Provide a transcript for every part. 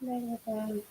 Baik, paham.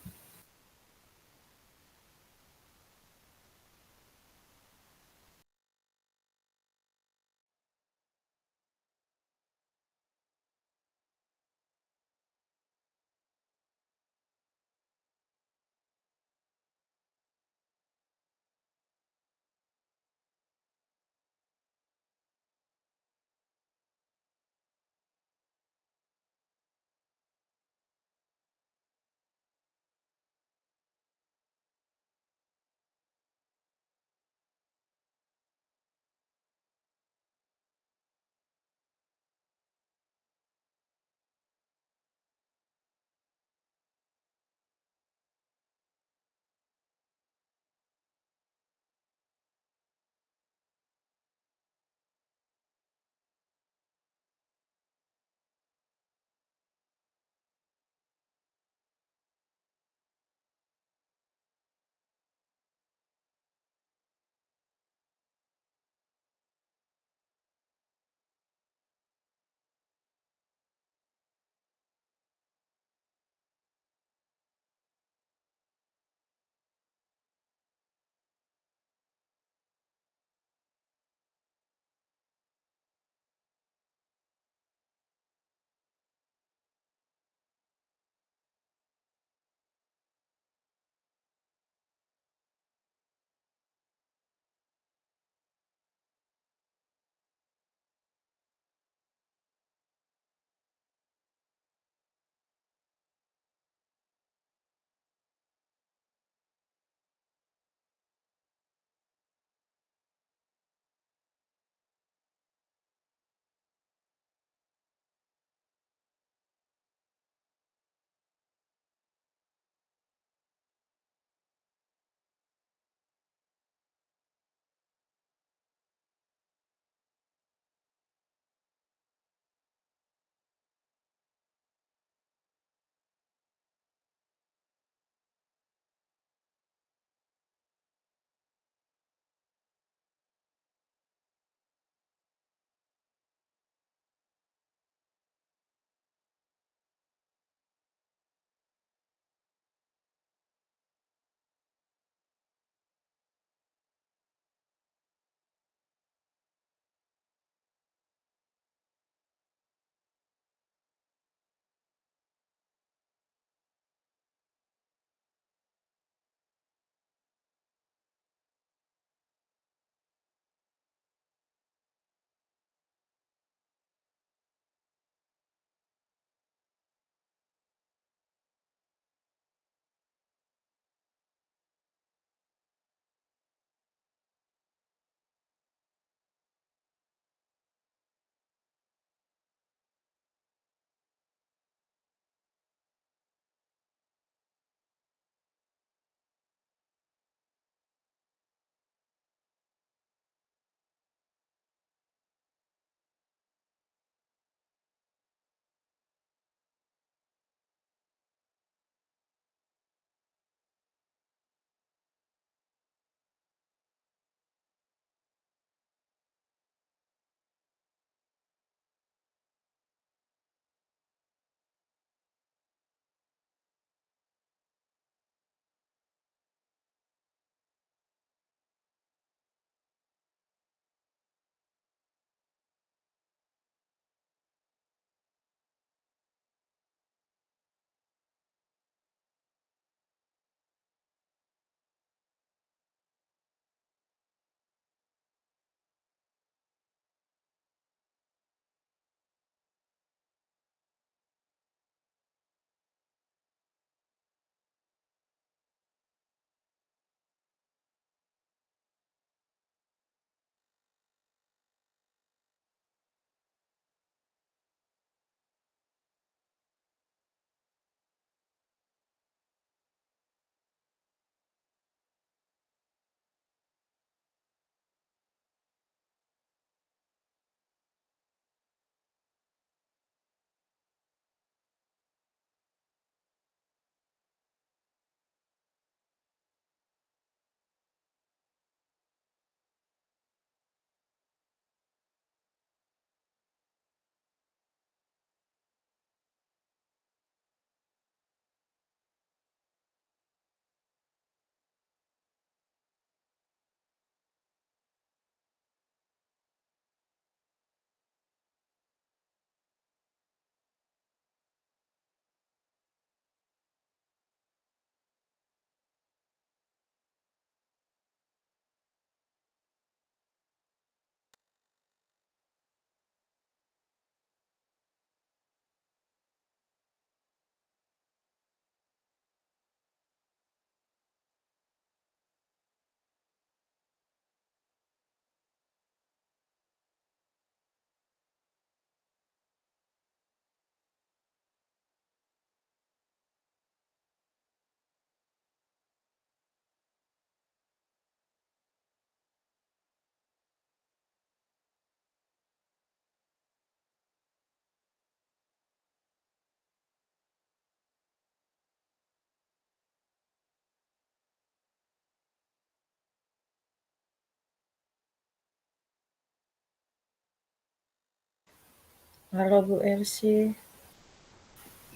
Halo Bu Elsi,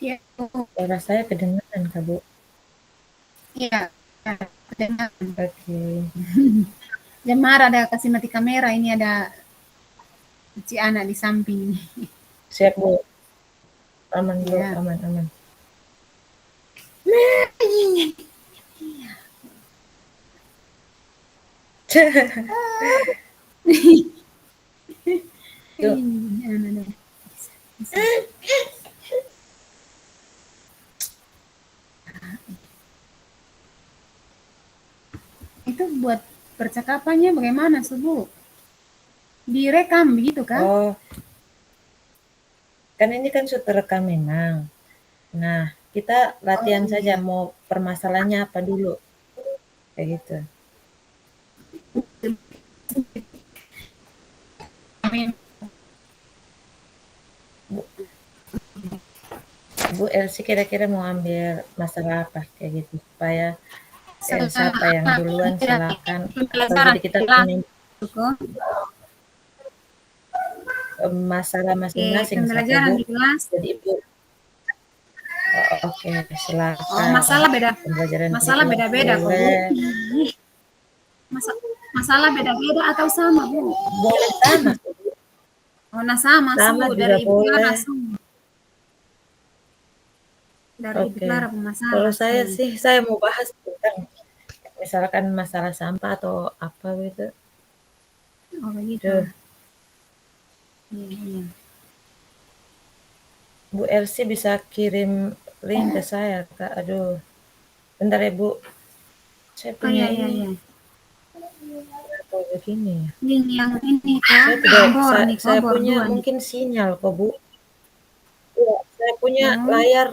Iya, Bu. suara saya kedengaran Kak Bu? Iya, ya, kedengaran. Oke, Jamar ada kasih mati kamera, ini ada si anak di samping. siap Bu, aman Bu, Ya. aman aman. Itu, Ini anak itu buat percakapannya bagaimana, Subu? Direkam begitu kah? oh kan ini kan sudah rekam memang. Nah, kita Oh latihan saja iya. mau permasalahannya apa dulu, kayak gitu. Bu, Bu Elsi kira-kira mau ambil masalah apa, kayak gitu, supaya Masalah siapa yang apa? duluan silakan. Atau Pembelajaran jadi kita lah. punya masalah Oke, masing-masing, satu pembelajaran Bu. di kelas. Jadi Ibu, oh, oke, Oh, silakan. masalah beda. Pembelajaran di Masalah kelas beda-beda kok, Bu. boleh. Masa, masalah beda-beda atau sama, Bu? Boleh sama, Oh, nah sama, sama Su. juga Dari Ibu Clara, boleh. Su. Dari Ibu Oke. Clara Kalau pemasalah, saya Su. sih, saya mau bahas tentang misalkan masalah sampah atau apa gitu. Oh, begitu. Duh, Iya, iya. Bu Elsie bisa kirim link ke saya, Kak. Aduh, bentar ya Bu. Saya Oh, punya iya, iya, ini, iya. apa begini ya? Link yang ini kok, Saya tidak, yang bor nih kok, saya bor punya dua nih. mungkin sinyal kok Bu. Iya, saya punya Oh, layar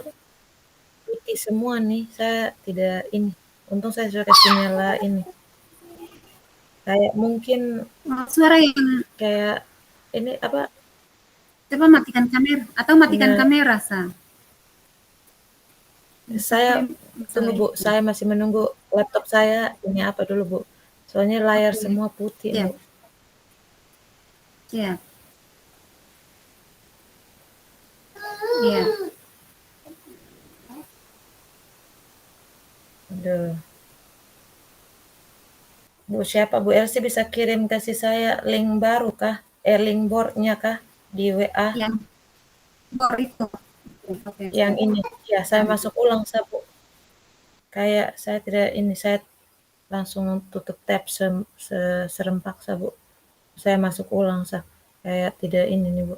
putih semua nih. Saya tidak ini. Untung saya sudah kasih nyala ini. Kayak mungkin oh, suara yang kayak ini apa? coba matikan kamera atau matikan Nah, kamera, Sa. saya Sampai tunggu masalah Bu, itu. saya masih menunggu laptop saya ini apa dulu Bu. Soalnya layar Oke, semua putih siap, Bu. siap. Iya. Aduh. Bu siapa Bu Elsie bisa kirim kasih saya link baru kah? Link boardnya kah di WA? Yang bor itu. Oke, Yang oke. ini. Ya, saya masuk ulang saya Bu. Kayak saya tidak ini, saya langsung tutup tab serempak saya Bu. Saya masuk ulang saya. Kayak tidak ini nih Bu.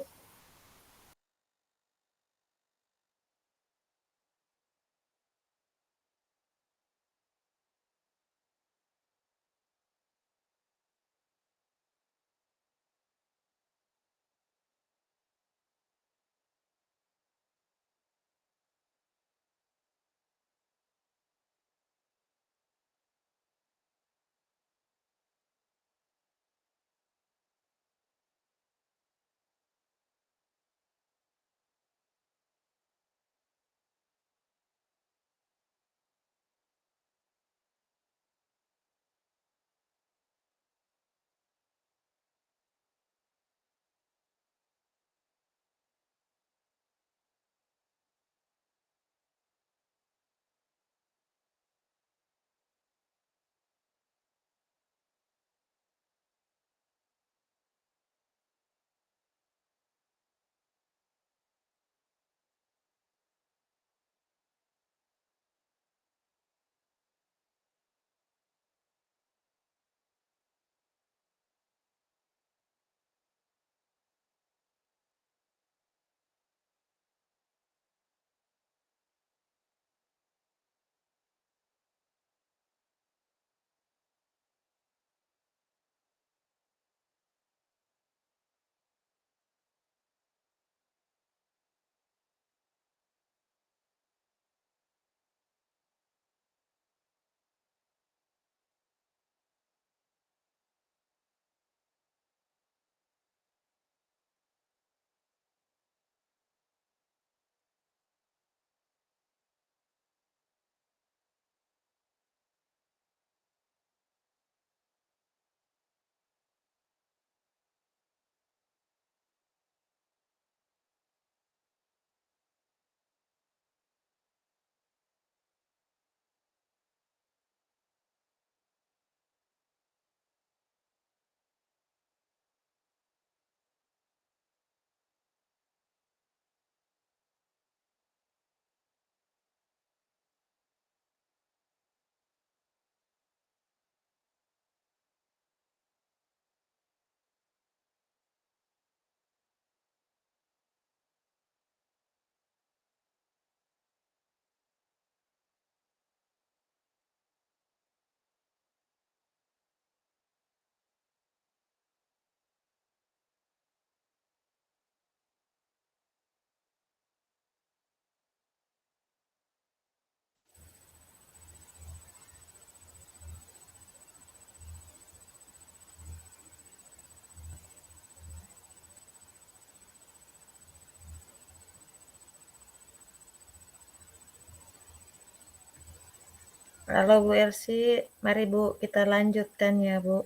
Halo Bu Elsi, mari Bu kita lanjutkan ya Bu.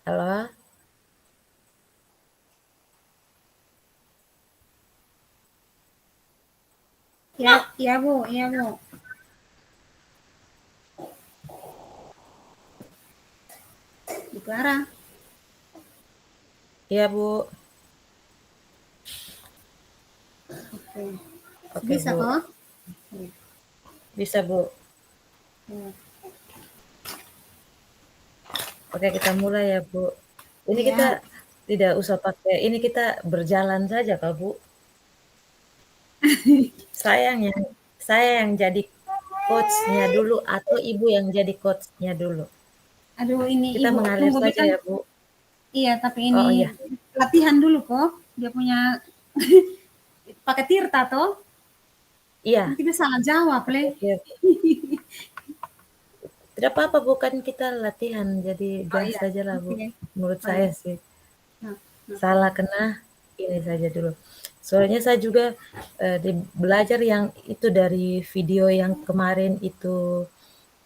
Halo, Ya, iya Bu, iya Bu. Bu Clara. iya Bu. Oke. Oke Bisa Bu, toh? bisa Bu. Ya. Oke kita mulai ya Bu. Ini kita Iya. tidak usah pakai, ini kita berjalan saja Kak Bu. Sayangnya, saya yang jadi coachnya dulu atau Ibu yang jadi coachnya dulu. Aduh, ini Kita Ibu mengalir tunggu saja bilang. ya Bu. Iya, tapi ini Oh iya, latihan dulu kok. Dia punya pakai Tirta toh. iya. Nanti dia salah jawab, Le. Oke. Tidak apa-apa, bukan kita latihan, jadi Oh gas iya, saja lah Bu. oke. Menurut Oh saya iya. sih. Nah, oke. Salah kena, ini saja dulu. Soalnya saya juga belajar yang itu dari video yang kemarin itu,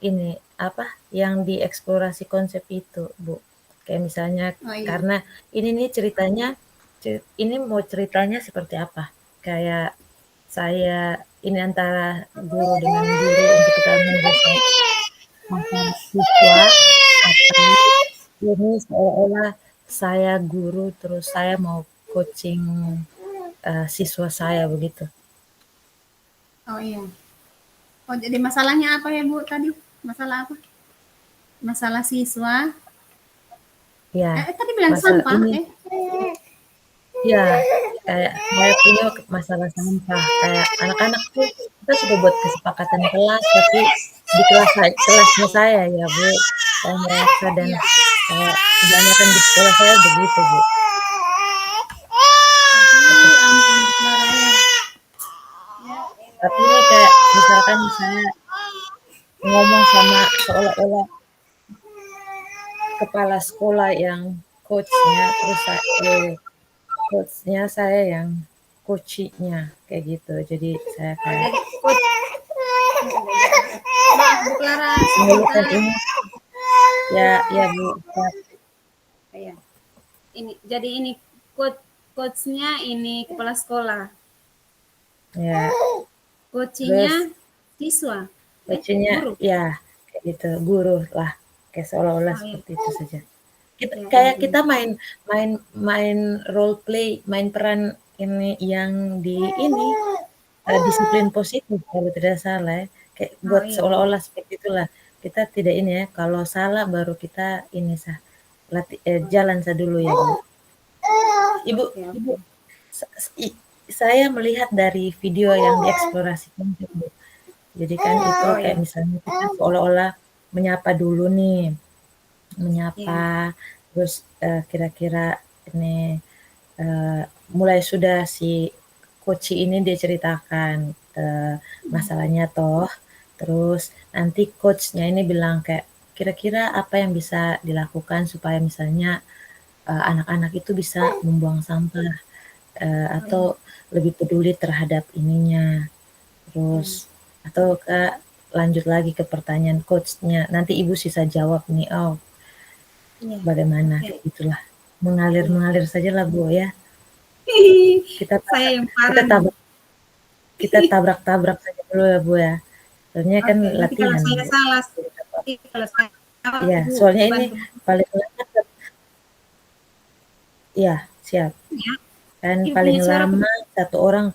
ini apa yang dieksplorasi konsep itu Bu. Kayak misalnya Oh iya. karena ini nih ceritanya, ini mau ceritanya seperti apa? Kayak saya ini antara guru dengan guru untuk kita menyelesaikan masalah siswa, atau ini seolah-olah saya guru terus saya mau coaching siswa saya begitu. Oh iya. Oh, jadi masalahnya apa ya, Bu, tadi? Masalah apa? Masalah siswa. Ya, Tadi bilang masalah sampah, ini ya kayak saya punya masalah sampah. Kayak anak-anak tuh kita sudah buat kesepakatan kelas, tapi di kelasnya saya ya Bu, saya merasa dan Iya. kayak kebanyakan di sekolah saya begitu Bu. Aduh, ampun, Clara ya. Tapi ini kayak misalkan saya ngomong sama seolah-olah kepala sekolah yang coachnya, terus coachnya saya yang coachnya kayak gitu. Jadi saya Oh, kayak jadi coach. Maaf, Bu Clara, mengeluhkan sebentar. ini, ya ya Bu. Ya, Iya. Ini jadi ini coachnya ini kepala sekolah. ya. Coachingnya Terus siswa. coachnya Guru. ya kayak gitu, guru lah, kayak seolah-olah Oh iya. seperti itu saja. Kita Ya kayak ampun. kita main main main role play, main peran ini yang di ini disiplin positif kalau tidak salah ya. Kayak Oh buat iya, iya. seolah-olah seperti itulah. Kita tidak ini ya, kalau salah baru kita ini jalan sah dulu ya Bu. Ibu Oke, Ibu oke. saya melihat dari video yang dieksplorasikan itu, Bu. Jadi kan itu Oh kayak iya. misalnya kita seolah-olah menyapa dulu nih, Iya. menyapa, terus kira-kira ini mulai sudah si coach ini dia ceritakan masalahnya toh, terus nanti coachnya ini bilang kayak kira-kira apa yang bisa dilakukan supaya misalnya anak-anak itu bisa membuang sampah Oh atau iya. lebih peduli terhadap ininya, terus Iya. atau Kak lanjut lagi ke pertanyaan coachnya, nanti ibu sisa jawab nih, oh Iya. bagaimana Oke. kayak gitulah, Iya. mengalir-mengalir saja lah Bu ya. Kita Saya tabrak yang kita parah nih. tabrak kita tabrak-tabrak saja dulu ya Bu ya. Soalnya kan Oke, nanti kalau latihan saya Bu. salah, nanti kalau saya salah, Iya, Ibu soalnya ini bantu paling lama iya, siap. ya. Kan Ibu paling punya suara lama satu orang.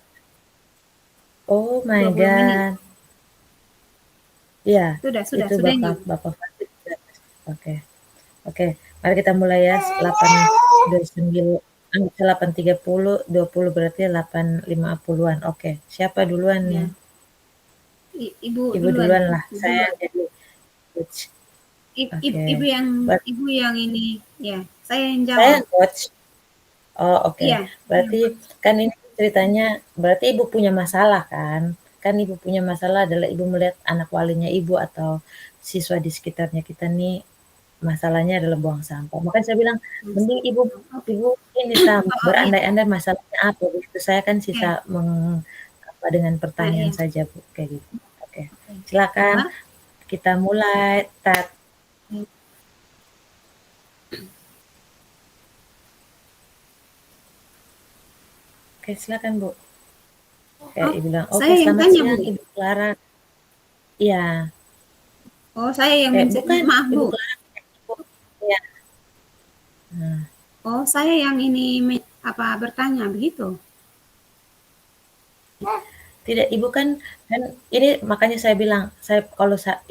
Oh my 20 menit. God. Iya, Sudah, itu sudah Bapak ini. Bapak Fatih. Oke. Oke, mari kita mulai ya. 8:29 8:30, 20 berarti 8:50-an. Oke, siapa duluan nih? Ya. Ibu Ibu duluan. duluan lah. Ibu Saya duluan. jadi coach. Oke. Ibu yang Ber- ibu yang ini ya. Saya yang Saya jawab. coach. Oh, oke. Iya. Berarti kan ini ceritanya berarti Ibu punya masalah kan? Kan Ibu punya masalah adalah Ibu melihat anak walinya Ibu atau siswa di sekitarnya kita nih masalahnya adalah buang sampah. Makanya saya bilang mending Ibu Oke. Ibu ini Oh, oh, iya. berandai-andai masalahnya apa begitu. Saya kan sisa Oke. menyapa dengan Oh pertanyaan iya. saja, Bu, kayak gitu. Oke, Oke. silakan Apa? kita mulai, Tat. Oke, silakan, Bu. Kayak Oh, Ibu bilang, "Oke, saya yang selamat tanya, siang Bu. Ibu Clara." Iya, Oh, saya yang kayak mencet. bukan, Maaf, Ibu Bu. Clara kayak Ibu. Iya. Nah, Oh, saya yang ini apa bertanya begitu? tidak, Ibu kan ini makanya saya bilang,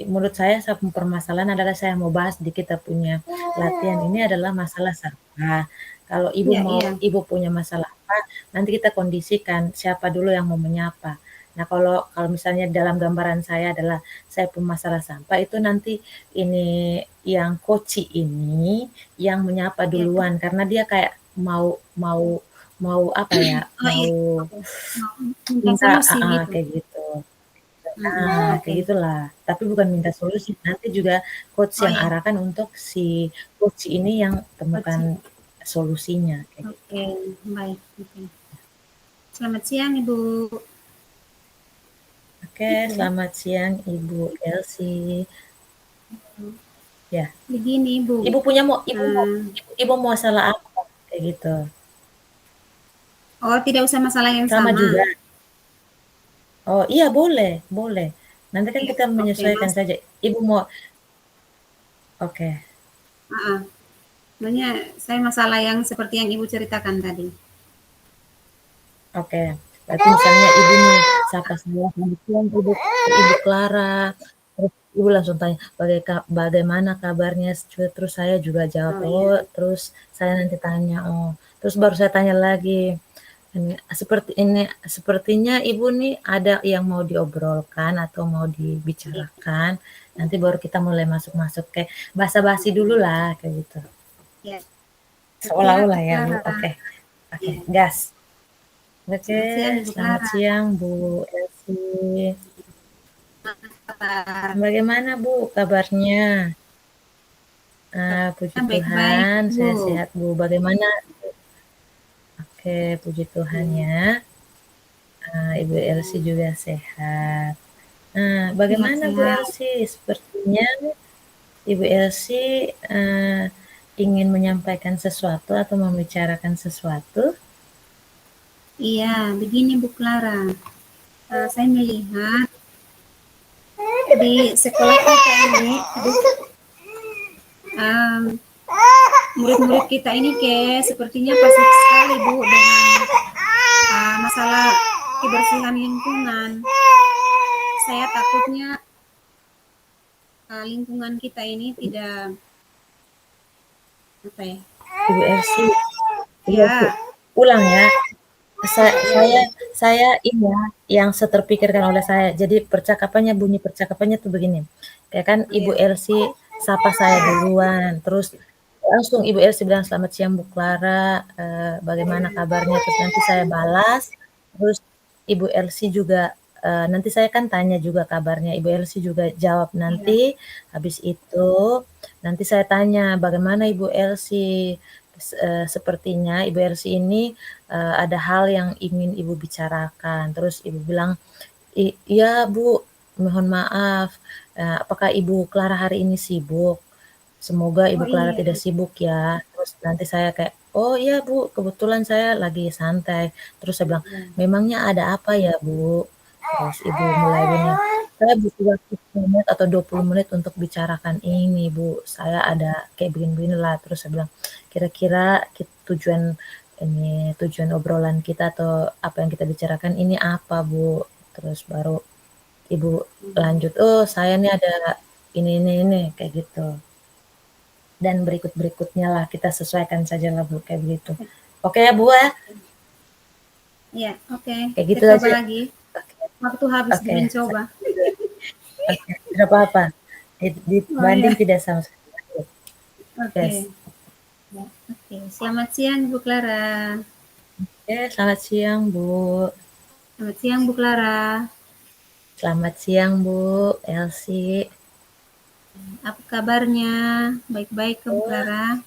menurut saya satu permasalahan adalah saya mau bahas di kita punya latihan ini adalah masalah sampah. Kalau Iya, iya. Ibu punya masalah apa, nanti kita kondisikan siapa dulu yang mau menyapa. Nah, kalau kalau misalnya dalam gambaran saya adalah saya punya masalah sampah, itu nanti ini yang koci ini yang menyapa Iya. duluan karena dia kayak mau mau mau apa ya, Oh mau iya. Oke. Mau minta minta solusi begitu. kayak gitu. Oke. Kayak gitulah. Tapi bukan minta solusi, nanti juga coach Oh yang iya. arahkan untuk si coach ini yang temukan Oke. solusinya, kayak gitu. Oke. Baik. Oke. Selamat siang, Ibu. Oke, selamat siang Ibu Elsie. Ya, Begini, Ibu. Ibu punya mau Ibu mau Hmm, Ibu mau masalah apa? Kayak gitu. oh, tidak usah masalah yang Sama sama. juga. Oh, iya boleh, boleh. Nanti kan Iya. kita Oke, menyesuaikan Mas. saja. Ibu mau oke, Sebenarnya saya masalah yang seperti yang Ibu ceritakan tadi. oke. Berarti misalnya Ibu nih sapa saya, "Selamat siang Ibu Clara." Terus Ibu langsung tanya, "Bagaimana kabarnya?" Terus saya juga jawab, Oh "Oh." iya. Terus saya nanti tanya, "Oh." Terus baru saya tanya lagi, sepertinya Ibu nih ada yang mau diobrolkan atau mau Iya. dibicarakan." Nanti baru kita mulai masuk-masuk kayak basa-basi dulu lah, kayak gitu. Iya. Siang, Seolah-olah Ibu ya, Bu. Clara. Oke, oke, Iya. gas. Oke, Selamat siang, Ibu selamat Clara. siang Bu Elsie. Kabar. Bagaimana Bu kabarnya? Puji Baik-baik, Tuhan, saya Bu. sehat Bu. Bagaimana? Oke, puji Tuhan Iya. ya. Ibu Elsie juga sehat. Bagaimana Bu Sehat-sehat. Elsie? Sepertinya Ibu Elsie ingin menyampaikan sesuatu atau membicarakan sesuatu. Iya, begini Bu Clara. Saya melihat di sekolah kita ini, um, murid-murid kita ini sepertinya pasif sekali Bu dengan masalah kebersihan lingkungan. Saya takutnya lingkungan kita ini tidak apa ya? Ibu Elsie, Ibu Elsie, Ya, ulang ya. ya, Saya ya. ini ya, yang seterpikirkan oleh saya. Jadi bunyi percakapannya tuh begini. Kayak kan Oh, Ibu ya. Elsie sapa saya duluan, terus langsung Ibu Elsie bilang selamat siang Bu Clara, bagaimana kabarnya? Terus nanti saya balas, terus Ibu Elsie juga nanti saya kan tanya juga kabarnya, Ibu Elsie juga jawab Iya. nanti. Habis itu nanti saya tanya bagaimana Ibu Elsie? Sepertinya Ibu Elsie ini ada hal yang ingin Ibu bicarakan. Terus Ibu bilang, "Iya Bu, mohon maaf, apakah Ibu Clara hari ini sibuk? Semoga Oh Ibu Clara iya. tidak sibuk ya." Terus nanti saya kayak, "Oh iya Bu, kebetulan saya lagi santai." Terus saya bilang, Iya. "Memangnya ada apa ya Bu?" Terus Ibu mulai bunyi, "Saya butuh waktu 10 menit atau 20 menit untuk bicarakan ini Bu. Saya ada kayak begini-begini lah." Terus saya bilang, "Kira-kira tujuan obrolan kita atau apa yang kita bicarakan ini apa Bu?" Terus baru Ibu lanjut, "Oh saya nih ada ini," kayak gitu. Dan berikutnya lah kita sesuaikan saja lah Bu, kayak begitu. Oke ya Bu ya? Iya, oke. Kayak Kita gitu coba aja. lagi. Oke, Waktu habis oke. belum coba. Oke, tidak apa-apa. Oh Dibanding iya. tidak sama sekali. Yes. Oke. Ya, oke. Selamat siang Bu Clara. Oke, selamat siang Bu. Selamat siang Bu Clara. Selamat siang Bu Elsie. Apa kabarnya? Baik-baik ke Bu Oh, Clara?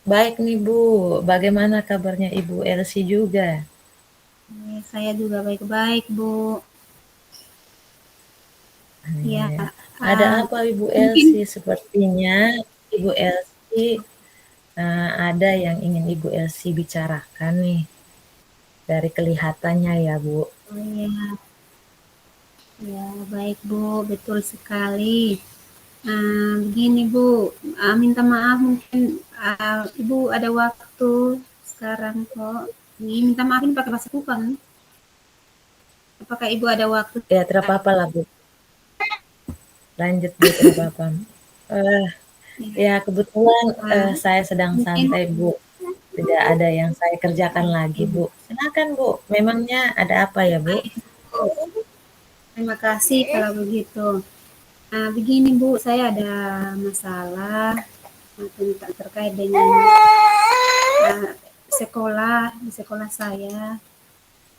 baik nih Bu. Bagaimana kabarnya Ibu Elsie juga? Saya juga baik-baik, Bu. Ya, Ya. Ada apa Ibu mungkin Elsie? Sepertinya Ibu Elsie ada yang ingin Ibu Elsie bicarakan nih dari kelihatannya ya Bu. oh ya, ya baik Bu, betul sekali. Begini Bu, minta maaf mungkin Ibu ada waktu sekarang kok. Ini minta maaf ini pakai bahasa Kupang. Apakah Ibu ada waktu? Ya, tidak apa-apa lah Bu. Lanjut Bu, tidak apa-apa. Eh, Ya, ya, kebetulan ah, saya sedang mungkin santai Bu. Tidak ada yang saya kerjakan lagi Ibu. Bu. Silakan Bu. Memangnya ada apa ya Bu? Baik, Bu. Terima kasih kalau begitu. Begini Bu, saya ada masalah tentang terkait dengan sekolah di sekolah saya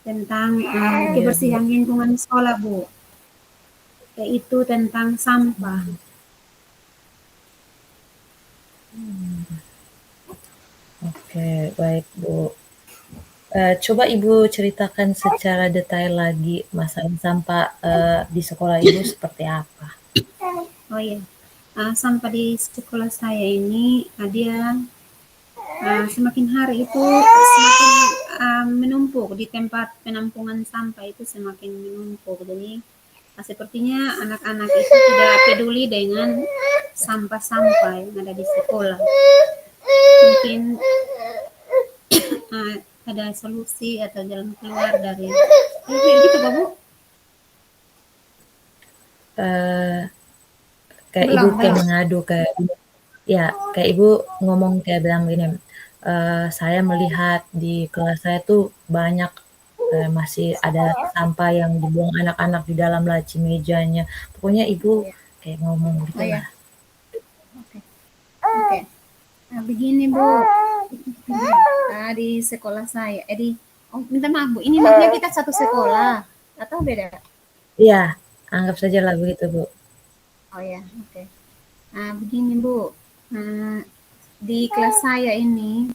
tentang Iya Bu. kebersihan lingkungan sekolah Bu, yaitu tentang sampah. Hmm, oke, baik Bu. Coba Ibu ceritakan secara detail lagi masalah sampah di sekolah Ibu seperti apa? Oh iya, sampah di sekolah saya ini dia semakin hari itu semakin menumpuk di tempat penampungan sampah itu semakin menumpuk. Jadi sepertinya anak-anak itu tidak peduli dengan sampah-sampah yang ada di sekolah. Mungkin uh, ada solusi atau jalan keluar dari gitu Pak Bu? Eh, Kayak Ibu Belum, kayak belum. mengadu ya kayak Ibu ngomong kayak bilang gini, saya melihat di kelas saya tuh banyak masih ada sampah yang dibuang anak-anak di dalam laci mejanya. Pokoknya Ibu Oh ya, kayak ngomong oh ya, gitulah. oke, oke. Nah, begini Bu, di sekolah saya, oh, minta maaf Bu, ini makanya kita satu sekolah atau beda? Iya, anggap saja lah begitu Bu. Oh ya, oke. Begini Bu, di kelas saya ini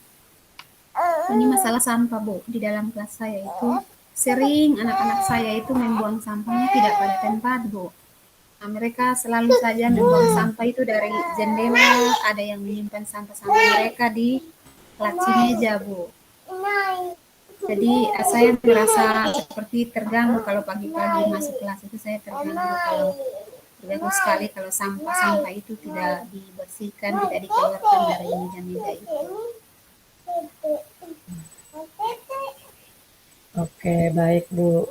masalah sampah Bu. Di dalam kelas saya itu sering anak-anak saya itu membuang sampahnya tidak pada tempat Bu. Mereka selalu saja membuang sampah itu dari jendela, ada yang menyimpan sampah-sampah mereka di laci meja Bu. Jadi saya merasa seperti terganggu kalau pagi-pagi masuk kelas itu saya terganggu sekali kalau sampah-sampah itu tidak dibersihkan, tidak dikeluarkan dari meja-meja itu. Oke, baik Bu.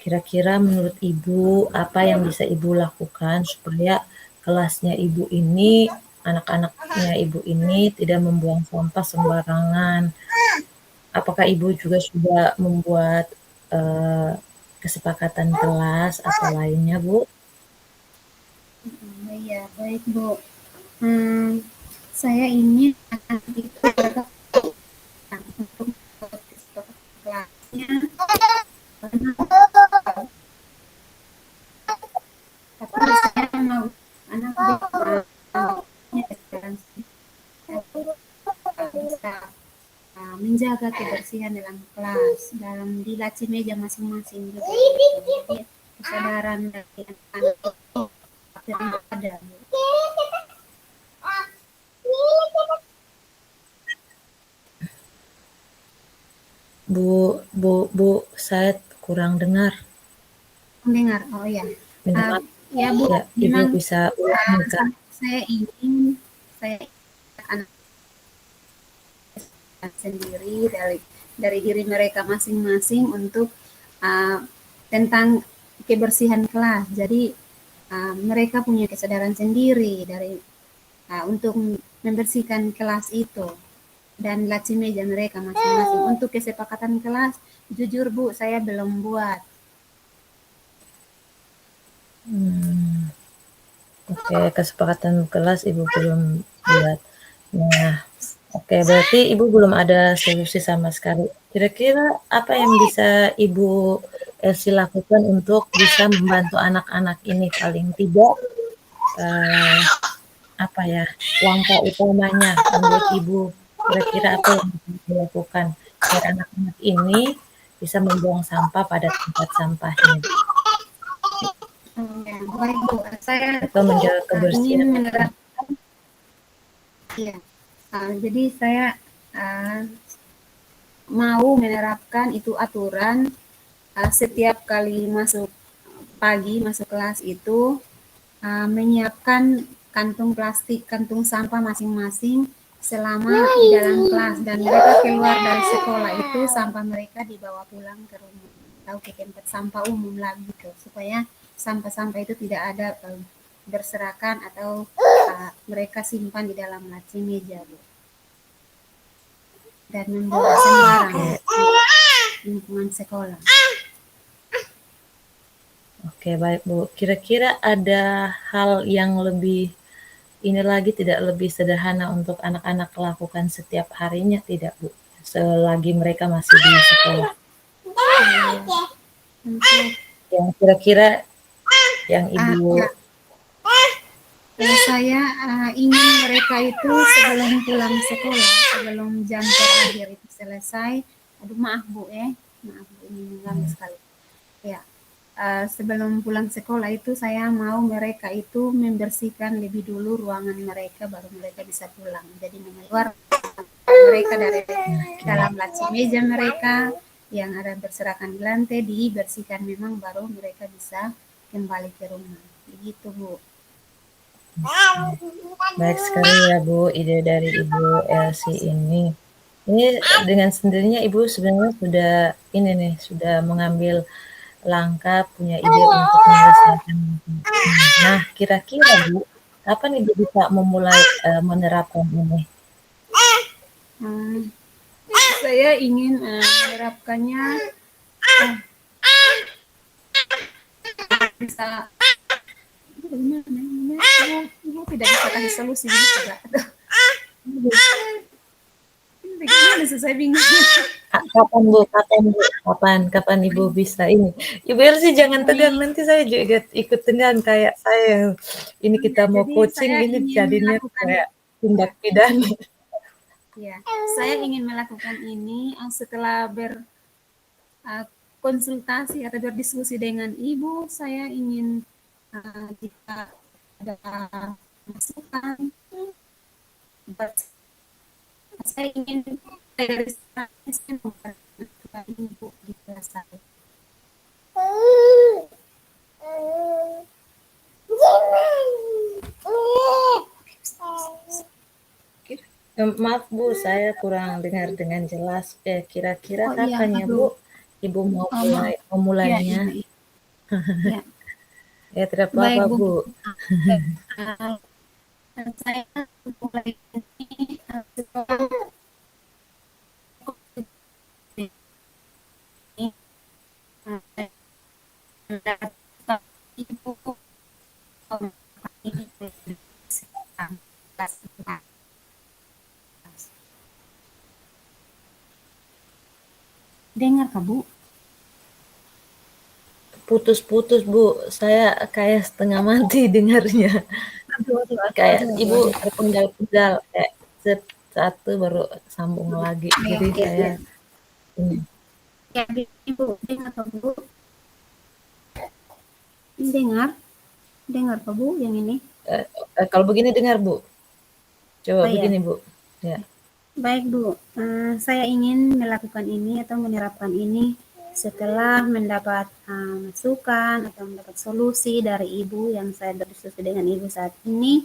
Kira-kira menurut Ibu apa yang bisa Ibu lakukan supaya kelasnya Ibu ini, anak-anaknya Ibu ini tidak membuang sampah sembarangan? Apakah Ibu juga sudah membuat eh, kesepakatan kelas atau lainnya, Bu? Iya, baik Bu. Hmm, saya ini akan itu berkata untuk kelasnya, tapi saya mau anak bisa menjaga kebersihan dalam kelas, dalam di laci meja masing-masing juga. Jadi kesadaran dari anak-anak itu ada. Bu, saya kurang dengar. Mendengar, oh ya, Minta uh, maaf ya Bu, ya, Ibu memang bisa ulangi, Kak. saya ingin saya anak sendiri dari diri mereka masing-masing untuk uh, tentang kebersihan kelas. Jadi mereka punya kesadaran sendiri dari untuk membersihkan kelas itu dan laci meja mereka masing-masing. Untuk kesepakatan kelas, jujur Bu, saya belum buat. Hmm, oke, kesepakatan kelas Ibu belum buat. Nah, oke, berarti Ibu belum ada solusi sama sekali. Kira-kira apa yang bisa Ibu Elsie lakukan untuk bisa membantu anak-anak ini paling tidak eh, apa ya langkah utamanya menurut Ibu kira-kira apa yang bisa dilakukan biar anak-anak ini bisa membuang sampah pada tempat sampahnya Ya, baik Bu, saya atau menjaga ingin kebersihan menerap, lingkungan. ya. Jadi saya uh, mau menerapkan itu aturan setiap kali masuk pagi masuk kelas itu menyiapkan kantung plastik, kantung sampah masing-masing selama di dalam kelas, dan mereka keluar dari sekolah itu sampah mereka dibawa pulang ke rumah atau ke tempat sampah umum lagi gitu, supaya sampah-sampah itu tidak ada berserakan atau mereka simpan di dalam laci meja Bu, dan membuang sembarang di lingkungan sekolah. Oke, baik Bu. Kira-kira ada hal yang lebih ini lagi tidak lebih sederhana untuk anak-anak lakukan setiap harinya tidak Bu? Selagi mereka masih di sekolah. Untuk Yang kira-kira yang Ibu saya ingin mereka itu sebelum pulang sekolah, sebelum jam terakhir itu selesai. Aduh maaf Bu maaf Bu, ini mengganggu sekali. Ya, sebelum pulang sekolah itu saya mau mereka itu membersihkan lebih dulu ruangan mereka, baru mereka bisa pulang. Jadi mengeluarkan mereka dari dalam laci meja mereka yang ada berserakan di lantai, dibersihkan memang, baru mereka bisa kembali ke rumah. Begitu Bu. baik sekali ya Bu, ide dari Ibu Elsie ini. Ini dengan sendirinya Ibu sebenarnya sudah ini nih, sudah mengambil langkah, punya ide untuk menyelesaikan. Nah, kira-kira Bu, kapan Ibu bisa memulai menerapkan ini? Saya ingin menerapkannya bisa ibu tidak bisa kasih solusi gitu gak? Bagaimana saya bingung. Kapan Bu? Kapan Bu? Kapan Ibu bisa ini? Ibu Elsie jangan tegang, nanti saya juga ikut tegang kayak saya yang ini kita mau Jadi coaching, saya ini ingin jadinya melakukan kayak tindak pidana. ya, saya ingin melakukan ini setelah berkonsultasi atau berdiskusi dengan ibu. Saya ingin jika ada masukan, saya ingin dari saya membantu ibu di kelas saya. Maaf Bu, saya kurang dengar dengan jelas. Kira-kira Oh iya, kapan ya Bu? aduh. Ibu mau Oh, maaf. Ya, memulainya? iya, iya. Ya. Ya tidak apa-apa Baik Bu. Bu. Uh, saya mulai ini setelah ibu dengar Kak Bu? Putus-putus Bu, saya kayak setengah mati dengarnya. Kayak Ibu terpenggal-penggal, kayak satu baru sambung lagi. Ya, Jadi ya, saya ya. ini. Ya, Ibu dengar Kak Bu? Dengar? Dengar Kak Bu yang ini? Kalau begini dengar Bu. Coba Oh ya. begini Bu. Ya. Baik Bu, saya ingin melakukan ini atau menerapkan ini setelah mendapat masukan atau mendapat solusi dari Ibu yang saya berdiskusi dengan Ibu saat ini.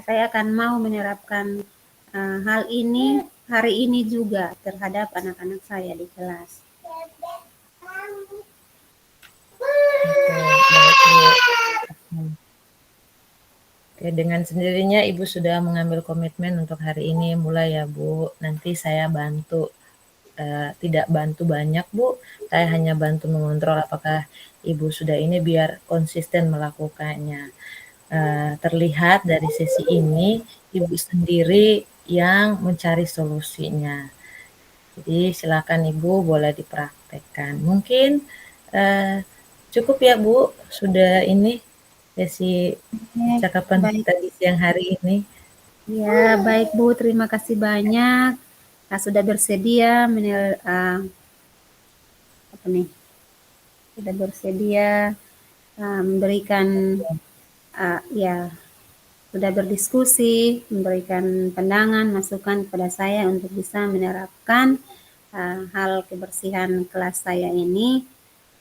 Saya akan mau menerapkan hal ini hari ini juga terhadap anak-anak saya di kelas. Oke, baik Bu. Oke, dengan sendirinya Ibu sudah mengambil komitmen untuk hari ini mulai ya Bu. Nanti saya bantu, tidak bantu banyak Bu, saya hanya bantu mengontrol apakah Ibu sudah ini biar konsisten melakukannya. Terlihat dari sisi ini Ibu sendiri yang mencari solusinya. Jadi silakan Ibu boleh dipraktekkan. Mungkin cukup ya Bu, sudah ini sesi percakapan Baik, kita di siang hari ini. ya baik Bu, terima kasih banyak sudah bersedia apa nih, sudah bersedia memberikan ya sudah berdiskusi, memberikan pandangan, masukan kepada saya untuk bisa menerapkan hal kebersihan kelas saya ini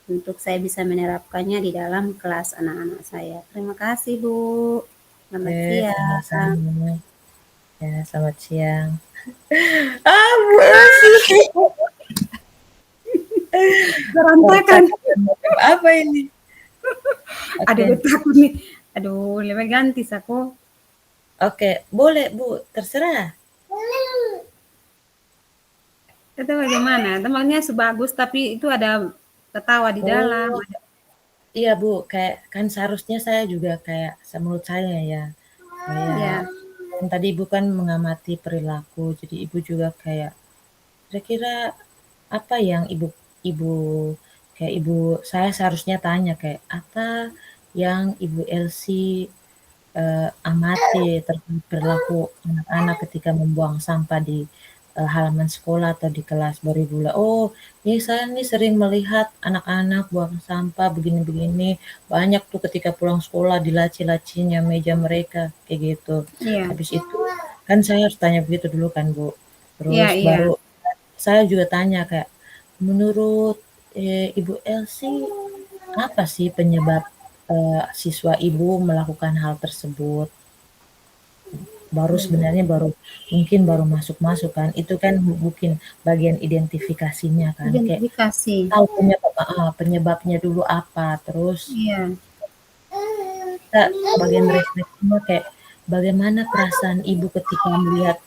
untuk saya bisa menerapkannya di dalam kelas anak-anak saya. Terima kasih, Bu. Selamat siang. Sama-sama. Ya, selamat siang. Bu Elsie. Berantakan. Apa ini? Aduh, takut nih. Aduh, lebih ganti aku. Oke, boleh Bu, terserah. Itu bagaimana? Temannya sebagus tapi itu ada ketawa di dalam. Oh, iya Bu, kayak kan seharusnya saya juga kayak menurut saya ya, kayak Ya, kan tadi Ibu kan mengamati perilaku, jadi Ibu juga kayak kira-kira apa yang Ibu Ibu kayak Ibu saya seharusnya tanya kayak apa yang Ibu Elsie amati terkait perilaku anak-anak ketika membuang sampah di halaman sekolah atau di kelas, baru Ibu bilang, "Oh, ini saya nih sering melihat anak-anak buang sampah begini-begini, banyak tuh ketika pulang sekolah di laci-lacinya meja mereka," kayak gitu. iya, Habis itu kan saya harus tanya begitu dulu kan, Bu. iya, Terus iya. baru saya juga tanya kayak, "Menurut, Ibu Elsie, apa sih penyebab, siswa Ibu melakukan hal tersebut?" Sebenarnya mungkin baru masuk-masuk kan, itu kan mungkin bagian identifikasinya kan, kayak Identifikasi. tahu penyebabnya dulu apa, terus Iya, kita bagian refleksinya kayak bagaimana perasaan Ibu ketika melihat,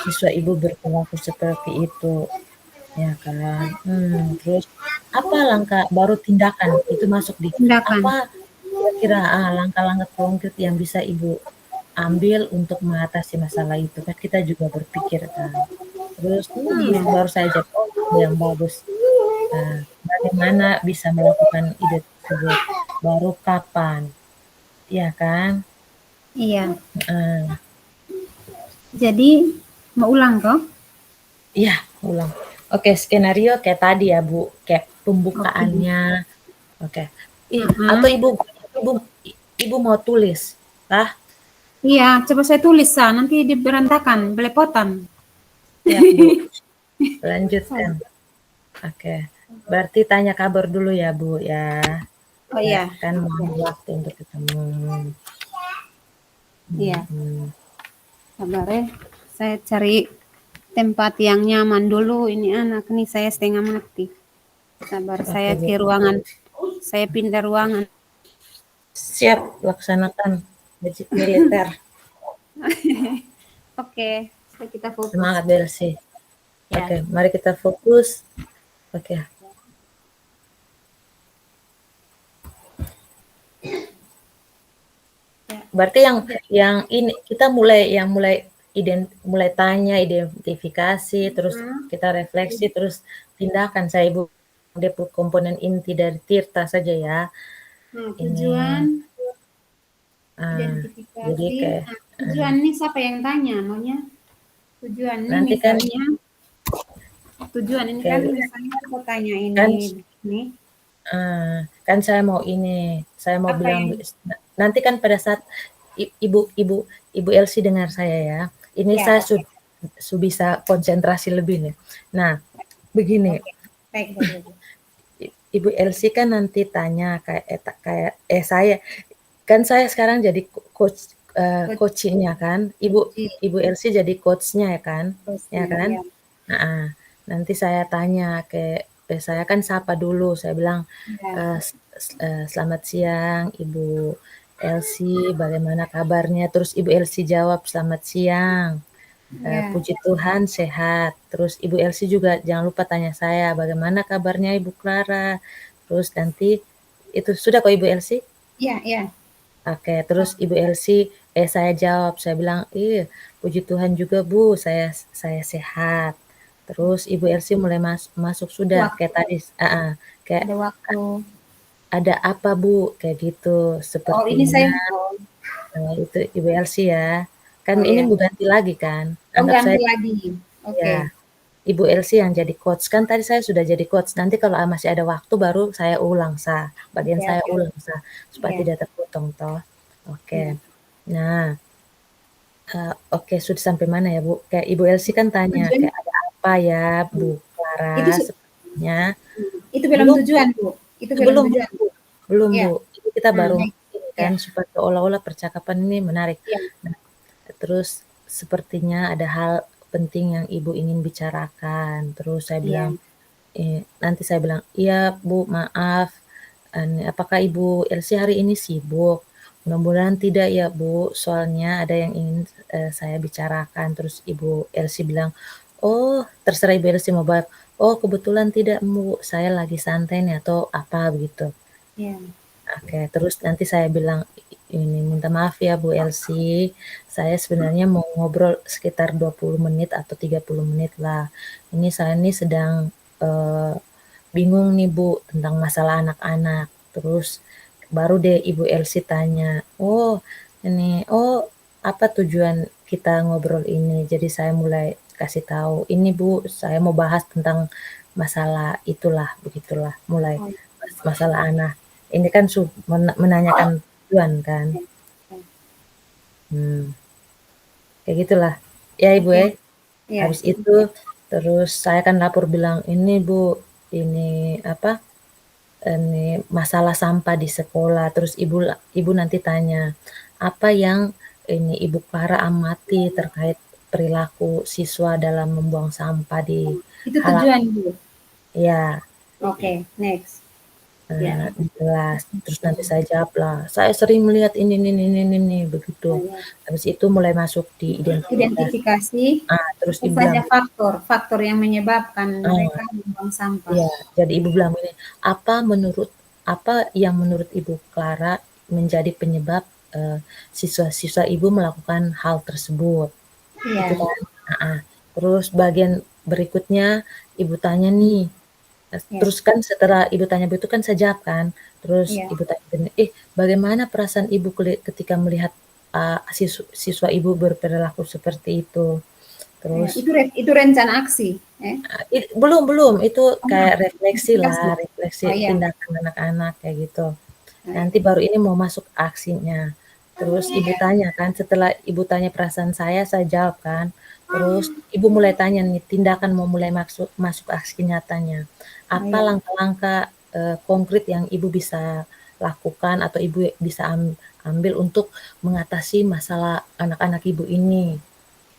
siswa Ibu berperilaku seperti itu, ya kan. Terus apa langkah baru tindakan, itu masuk di tindakan. apa kira-kira langkah-langkah konkret yang bisa Ibu ambil untuk mengatasi masalah itu, kan kita juga berpikir kan. Terus, Iya, baru saya jawab, "Oh, ide yang bagus. Bagaimana bisa melakukan ide tersebut? Baru kapan?" Iya kan? iya. Heeh. Jadi mau ulang toh? Iya, ulang. Oke, skenario kayak tadi ya, Bu, kayak Oke. pembukaannya. Oke. Atau Heeh. Ibu Ibu mau tulis? Tah? Iya, coba saya tulis nanti diberantakan, belepotan. Siap, Bu. Lanjutkan. Oke. Berarti tanya kabar dulu ya, Bu, ya. Oh Ya, iya, kan mau oke. waktu untuk ketemu. Iya, Mhm. sabar ya. Saya cari tempat yang nyaman dulu. Ini anak nih saya setengah mati. Sabar, saya Oke, Bu. ke ruangan. Saya pindah ruangan. Siap, laksanakan wajib militer. Oke, kita fokus. Semangat, Belsi. Ya, Oke, mari kita fokus. Oke. ya. Berarti yang ini kita mulai tanya, identifikasi, terus Hmm. kita refleksi, terus tindakan. Saya Ibu komponen inti dari Tirta saja ya. Nah, Ini tujuan, jadi identifikasi. kayak Nah, tujuan ini siapa yang tanya? Maunya tujuan ini nanti kan misalnya, tujuan ini kan kayak misalnya kita tanya kan ini. kan saya mau Apa bilang yang nanti kan pada saat Ibu Ibu Ibu Elsie dengar saya ya, ini ya, saya oke. bisa konsentrasi lebih nih. Nah, begini, Oke. Baik, baik, baik. Ibu Elsie kan nanti tanya saya kan saya sekarang jadi coach Coach, coachingnya kan, Ibu Elsie jadi coachnya ya kan, ya posting, kan? ya. Nah, nanti saya tanya saya kan sapa dulu, saya bilang, Ya, "Selamat siang Ibu Elsie, bagaimana kabarnya?" Terus Ibu Elsie jawab, "Selamat siang, ya, puji Tuhan sehat." Terus Ibu Elsie juga jangan lupa tanya saya, "Bagaimana kabarnya Ibu Clara?" Terus nanti itu sudah kok Ibu Elsie? ya, ya. Oke, terus Ibu Elsie saya jawab, saya bilang, puji Tuhan juga Bu, saya sehat." Terus Ibu Elsie mulai masuk, "Sudah," kayak Waktu, tadi kayak, ada waktu. "Ada apa Bu?" Kayak gitu. Oh, ini Sepertinya saya. Oh, itu Ibu Elsie ya. Kan oh ini ya. mau ganti lagi kan. Oh, Anggap ganti saya lagi. ya, Oke. Ibu Elsie yang jadi coach. Kan tadi saya sudah jadi coach, nanti kalau masih ada waktu baru saya ulang bagian Oke, saya oke. ulang supaya Ya. tidak terpotong toh. Oke. Hmm. Nah, oke, sudah sampai mana ya, Bu? Kayak Ibu Elsie kan tanya, Tujuan, kayak ada apa ya, Bu hmm, Clara itu sepertinya. itu film Belum, tujuan, Bu. Itu film belum, tujuan. Bu. Belum, Ya. Bu. Jadi kita baru Next. ini Ya. kan supaya seolah-olah percakapan ini menarik. Ya. Nah, terus sepertinya ada hal penting yang Ibu ingin bicarakan. Terus saya bilang, Ya. nanti saya bilang, "Iya, Bu, maaf. Apakah Ibu Elsie hari ini sibuk?" Mudah-mudahan tidak ya, Bu. Soalnya ada yang ingin saya bicarakan. Terus Ibu Elsie bilang, "Oh, terserah Ibu Elsie mau jawab. Oh, kebetulan tidak, Bu. Saya lagi santai nih atau apa begitu." Ya. Oke, terus nanti saya bilang, ini minta maaf ya Bu Elsie, saya sebenarnya mau ngobrol sekitar 20 menit atau 30 menit lah. Ini saya ini sedang eh, bingung nih Bu tentang masalah anak-anak. Terus baru deh Ibu Elsie tanya, oh ini, oh apa tujuan kita ngobrol ini? Jadi saya mulai kasih tahu, ini Bu, saya mau bahas tentang masalah itulah, begitulah, mulai Oh, masalah anak. Ini kan menanyakan tujuan kan. ya. Ya. Hmm, kayak gitulah. Ya Ibu Oke. ya. Ya. Habis itu terus saya kan lapor bilang, ini Bu, ini apa? Ini masalah sampah di sekolah. Terus ibu nanti tanya, apa yang ini Ibu Clara amati terkait perilaku siswa dalam membuang sampah di Itu halaman. tujuan, Bu. Ya, Oke, next. Ya. di kelas. Terus nanti saya jawab lah, saya sering melihat ini, begitu. Oh, ya. Habis itu mulai masuk di identifikasi. Identifikasi Terus apa ibu bilang, saja faktor yang menyebabkan ah, mereka membuang sampah. iya, jadi ibu bilang ini, apa yang menurut Ibu Clara menjadi penyebab siswa-siswa ibu melakukan hal tersebut, itu Iya. kan. Terus bagian berikutnya ibu tanya nih, Iya. terus kan setelah ibu tanya begitu kan saya jawab kan, terus Iya. ibu tanya gini, bagaimana perasaan ibu ketika melihat siswa ibu berperilaku seperti itu? Iya. Terus Itu rencana aksi, belum, itu Oh, kayak refleksi lah, identifikasi. refleksi Oh, iya. tindakan anak-anak kayak gitu. Nah, Nanti baru ini mau masuk aksinya. Terus ibu iya. tanya kan, setelah ibu tanya perasaan saya jawab kan. Terus ibu mulai tanya nih, tindakan mau mulai masuk masuk aksi nyatanya. Oh, Apa iya. langkah-langkah konkret yang ibu bisa lakukan atau ibu bisa ambil untuk mengatasi masalah anak-anak ibu ini?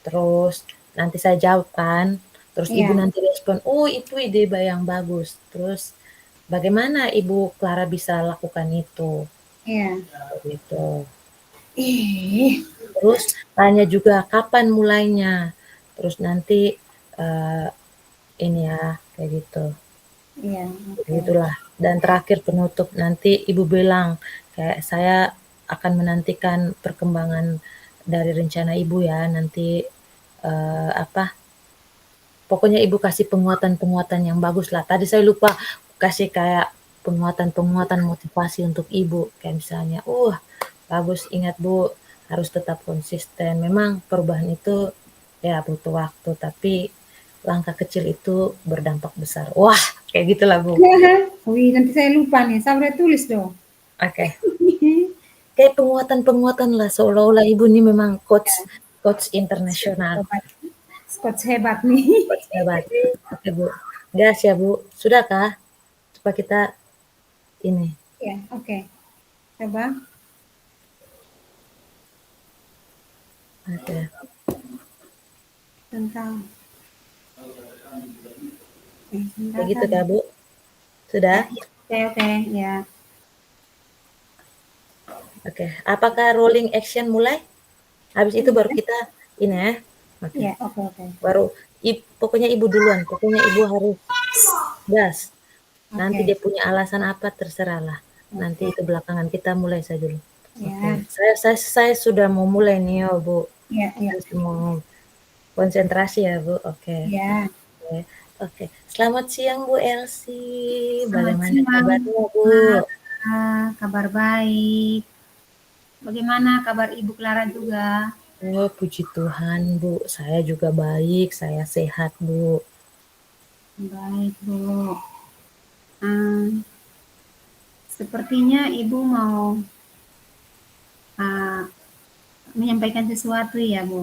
Terus nanti saya jawab kan, terus ibu Iya. nanti respon, "Oh itu ide yang bagus." Terus, "Bagaimana Ibu Clara bisa lakukan itu?" Iya. Gitu. Ih. Terus tanya juga kapan mulainya, terus nanti, eee, ini ya, kayak gitu. Iya, oke. Begitulah. Dan terakhir penutup, nanti Ibu bilang, kayak saya akan menantikan perkembangan dari rencana Ibu ya, nanti, apa, pokoknya ibu kasih penguatan-penguatan yang bagus lah. Tadi saya lupa kasih kayak penguatan-penguatan motivasi untuk ibu. Kayak misalnya, bagus ingat Bu, harus tetap konsisten. Memang perubahan itu ya butuh waktu, tapi langkah kecil itu berdampak besar. Wah, kayak gitulah Bu. Wih, nanti saya lupa nih. Saya udah tulis dong. Oke. Kayak penguatan-penguatan lah, seolah-olah ibu ini memang coach coach internasional. Hebat. Scotch hebat nih. Coach hebat. Oke Bu. Gas ya Bu. Sudahkah? Supaya kita ini. Ya, oke. Coba. Oke. Tentang. Kayak Sebentar gitu tadi. Kak Bu. Sudah? Ya, ya. Oke, oke. Ya. Oke. Apakah rolling action mulai? Habis itu baru kita ini ya. Oke. Ya, oke, oke. Baru pokoknya ibu duluan. Pokoknya ibu harus gas. Nanti Oke. dia punya alasan apa terserah lah. Nanti Oke. itu belakangan kita mulai saja dulu. Oke. Ya. Saya sudah mau mulai nih ya Bu. Ya, ya. Terus mau konsentrasi ya Bu. Oke. Ya. Oke. Oke. Selamat siang Bu Elsie. Selamat Bagaimana siang. kabarnya Bu? Kabar baik. Bagaimana kabar Ibu Clara juga? Oh, puji Tuhan, Bu. Saya juga baik, saya sehat, Bu. Baik, Bu. Ah, sepertinya Ibu mau ah, menyampaikan sesuatu ya, Bu.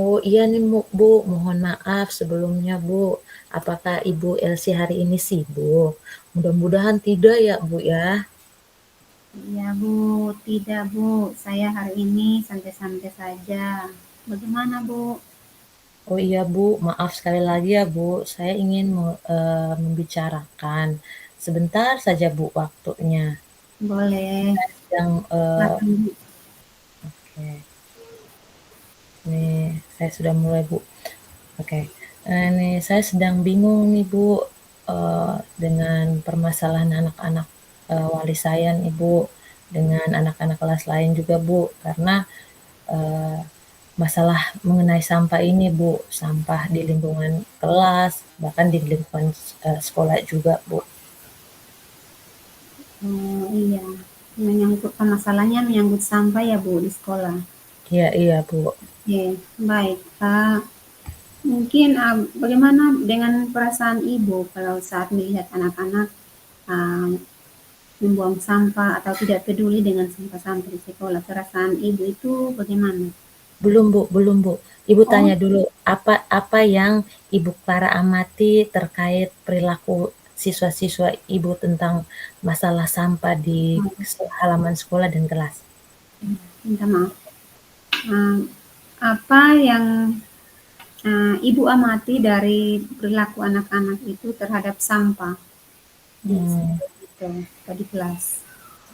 Oh iya nih Bu, mohon maaf sebelumnya Bu. Apakah Ibu Elsie hari ini sibuk? Mudah-mudahan tidak ya Bu ya. Iya, Bu. Tidak, Bu. Saya hari ini santai-santai saja. Bagaimana, Bu? Oh iya Bu, maaf sekali lagi ya Bu. Saya ingin membicarakan sebentar saja Bu waktunya. Boleh. Sedang Silakan, Bu. oke. Nih, saya sudah mulai Bu. Oke. Nih saya sedang bingung nih Bu dengan permasalahan anak-anak wali saya nih Bu, dengan anak-anak kelas lain juga Bu, karena eh, masalah mengenai sampah ini Bu, sampah di lingkungan kelas, bahkan di lingkungan sekolah juga Bu. Oh, iya. Menyangkut masalahnya menyangkut sampah ya, Bu, di sekolah. Iya, iya Bu. Oke, baik. Mungkin bagaimana dengan perasaan Ibu kalau saat melihat anak-anak ah, membuang sampah atau tidak peduli dengan sampah-sampah di sekolah? Perasaan Ibu itu bagaimana? Belum Bu, belum Bu. Ibu Oh, tanya dulu, apa apa yang Ibu Clara amati terkait perilaku siswa-siswa Ibu tentang masalah sampah di halaman sekolah dan kelas? minta maaf. Ah, apa yang Ibu amati dari perilaku anak-anak itu terhadap sampah di Hmm, sekolah itu atau di kelas?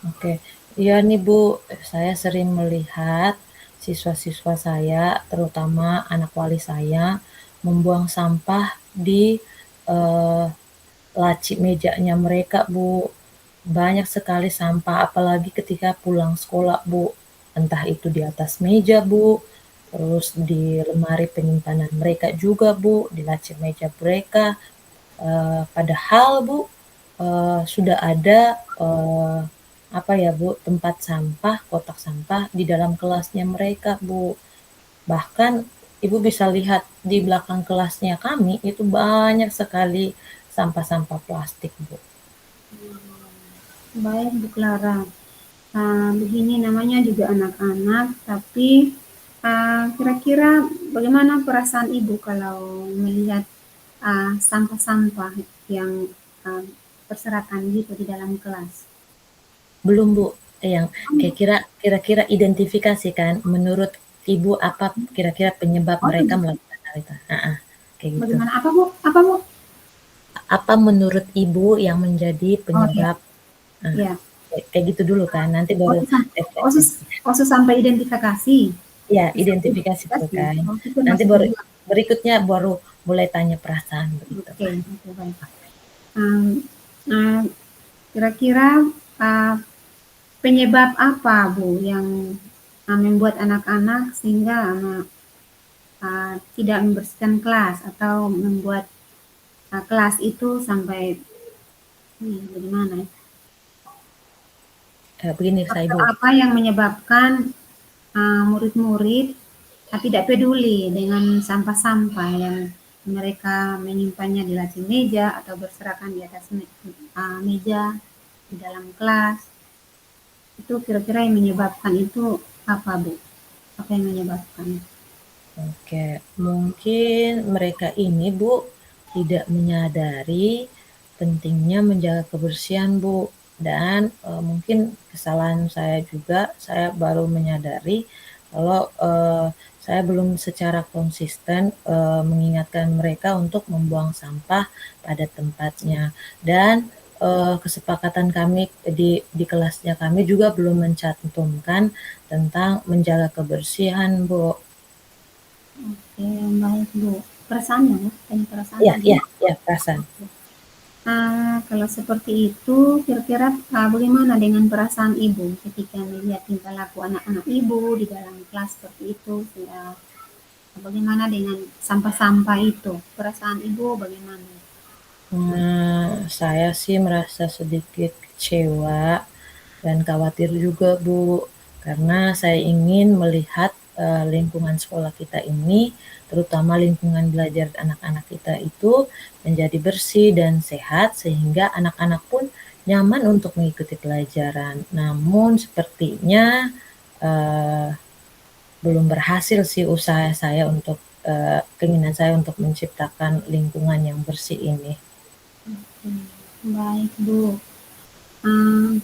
oke. Iya nih Bu, saya sering melihat siswa-siswa saya, terutama anak wali saya, membuang sampah di eh, laci mejanya mereka Bu. Banyak sekali sampah, apalagi ketika pulang sekolah Bu. Entah itu di atas meja Bu, terus di lemari penyimpanan mereka juga Bu, di laci meja mereka. Padahal Bu, sudah ada apa ya Bu, tempat sampah, kotak sampah di dalam kelasnya mereka Bu. Bahkan Ibu bisa lihat di belakang kelasnya kami itu banyak sekali sampah-sampah plastik Bu. Baik, Bu Clara. Begini namanya juga anak-anak, tapi kira-kira bagaimana perasaan Ibu kalau melihat sampah-sampah yang ah, berserakan gitu di dalam kelas? Belum Bu, yang kira-kira identifikasi kan, menurut Ibu apa kira-kira penyebab Oh, mereka melakukan hal itu? Heeh, kayak gitu. bagaimana? Apa, Bu? Apa, Bu? Apa menurut Ibu yang menjadi Oh, ya. penyebab Ya. kayak gitu dulu kan, nanti Oh, baru refleksi. sampai identifikasi. Ya, Sampai identifikasi dulu identifikasi. kan. Oh, kita Nanti masih baru berdua. berikutnya baru mulai tanya perasaan begitu. Oke, oke, baik. Um, uh, Kira-kira uh, penyebab apa, Bu, yang membuat anak-anak sehingga tidak membersihkan kelas atau membuat kelas itu sampai bagaimana ya? Begini saya Faktor Ibu. apa yang menyebabkan murid-murid tidak peduli dengan sampah-sampah yang mereka menyimpannya di laci meja atau berserakan di atas meja di dalam kelas? Itu kira-kira yang menyebabkan itu apa, Bu? Apa yang menyebabkan? Oke, mungkin mereka ini Bu tidak menyadari pentingnya menjaga kebersihan Bu, dan mungkin kesalahan saya juga, saya baru menyadari kalau saya belum secara konsisten mengingatkan mereka untuk membuang sampah pada tempatnya, dan kesepakatan kami di kelasnya kami juga belum mencantumkan tentang menjaga kebersihan Bu. Oke, baik, Bu. Perasaannya ya, tanya perasaan Iya, tadi. iya, iya, perasaan. Kalau seperti itu, kira-kira bagaimana dengan perasaan Ibu ketika melihat tingkah laku anak-anak Ibu di dalam kelas seperti itu? Bagaimana dengan sampah-sampah itu? Perasaan Ibu bagaimana? Saya sih merasa sedikit kecewa dan khawatir juga, Bu, karena saya ingin melihat lingkungan sekolah kita ini, terutama lingkungan belajar anak-anak kita itu menjadi bersih dan sehat sehingga anak-anak pun nyaman untuk mengikuti pelajaran. Namun sepertinya belum berhasil sih usaha saya untuk keinginan saya untuk menciptakan lingkungan yang bersih ini. Baik, Bu.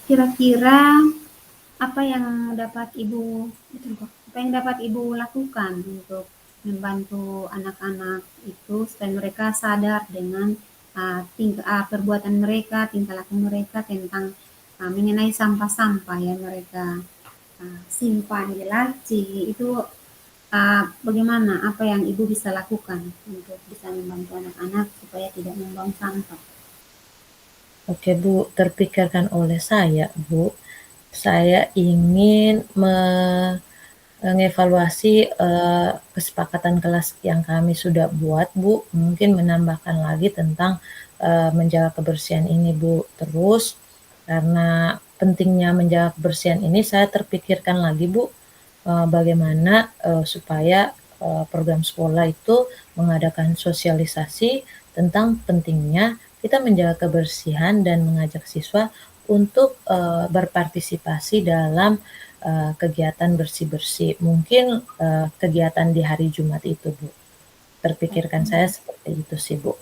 Kira-kira apa yang dapat Ibu lakukan untuk membantu anak-anak itu supaya mereka sadar dengan perbuatan mereka, tingkah laku mereka tentang mengenai sampah-sampah yang mereka simpan di laci itu, bagaimana apa yang Ibu bisa lakukan untuk bisa membantu anak-anak supaya tidak membuang sampah? Oke Bu, terpikirkan oleh saya Bu, saya ingin mengevaluasi kesepakatan kelas yang kami sudah buat Bu, mungkin menambahkan lagi tentang menjaga kebersihan ini Bu. Terus karena pentingnya menjaga kebersihan ini saya terpikirkan lagi Bu, bagaimana supaya program sekolah itu mengadakan sosialisasi tentang pentingnya kita menjaga kebersihan dan mengajak siswa untuk berpartisipasi dalam kegiatan bersih-bersih. Mungkin kegiatan di hari Jumat itu, Bu. Terpikirkan saya seperti itu sih, Bu.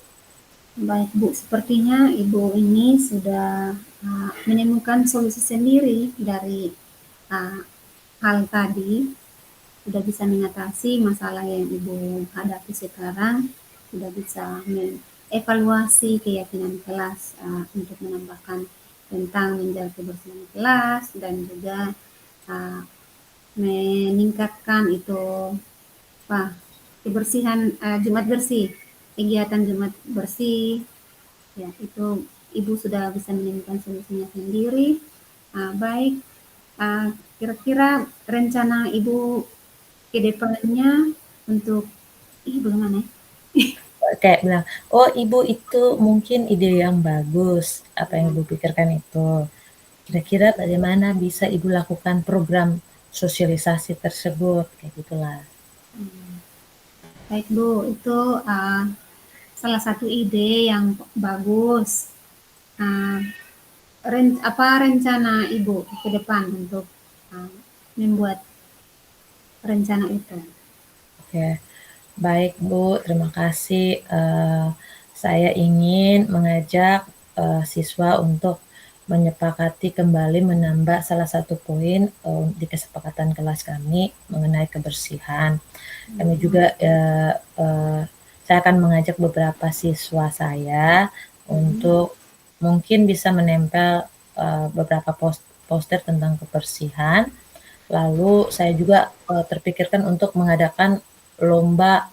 Baik Bu, sepertinya Ibu ini sudah menemukan solusi sendiri dari hal tadi, sudah bisa mengatasi masalah yang Ibu hadapi sekarang, sudah bisa mengevaluasi keyakinan kelas untuk menambahkan tentang menjaga kebersihan kelas dan juga meningkatkan itu kebersihan Jumat bersih, kegiatan Jumat bersih, ya itu Ibu sudah bisa menemukan solusinya sendiri. Baik, kira-kira rencana Ibu ke depannya untuk bagaimana? Kayak bilang, oh Ibu itu mungkin ide yang bagus, apa yang Ibu pikirkan itu. Kira-kira bagaimana bisa Ibu lakukan program sosialisasi tersebut, kayak gitulah. Baik Bu, itu salah satu ide yang bagus. Apa rencana Ibu ke depan untuk membuat rencana itu? Oke, baik Bu, terima kasih. Saya ingin mengajak siswa untuk menyepakati kembali menambah salah satu poin di kesepakatan kelas kami mengenai kebersihan. Kami juga saya akan mengajak beberapa siswa saya untuk mungkin bisa menempel beberapa poster tentang kebersihan. Lalu saya juga terpikirkan untuk mengadakan lomba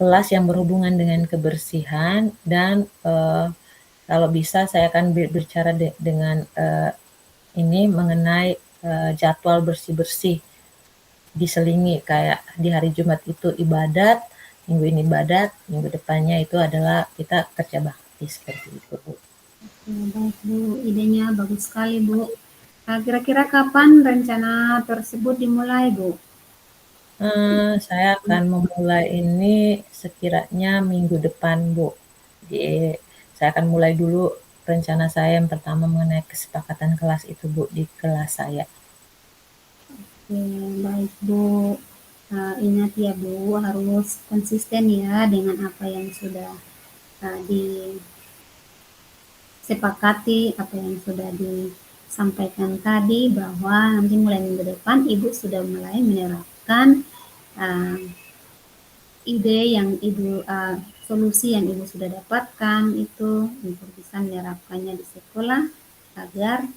kelas yang berhubungan dengan kebersihan dan kalau bisa saya akan berbicara dengan ini mengenai jadwal bersih-bersih diselingi kayak di hari Jumat itu ibadat, minggu ini ibadat, minggu depannya itu adalah kita kerja bakti seperti itu, Bu. Baik Bu, idenya bagus sekali Bu. Kira-kira kapan rencana tersebut dimulai Bu? Saya akan memulai ini sekiranya minggu depan, Bu. Jadi saya akan mulai dulu rencana saya yang pertama mengenai kesepakatan kelas itu, Bu, di kelas saya. Baik Bu. Ingat ya Bu, harus konsisten ya dengan apa yang sudah disepakati, apa yang sudah disampaikan tadi, bahwa nanti mulai minggu depan Ibu sudah mulai menerapkan ide yang Ibu, solusi yang Ibu sudah dapatkan itu untuk bisa menerapkannya di sekolah agar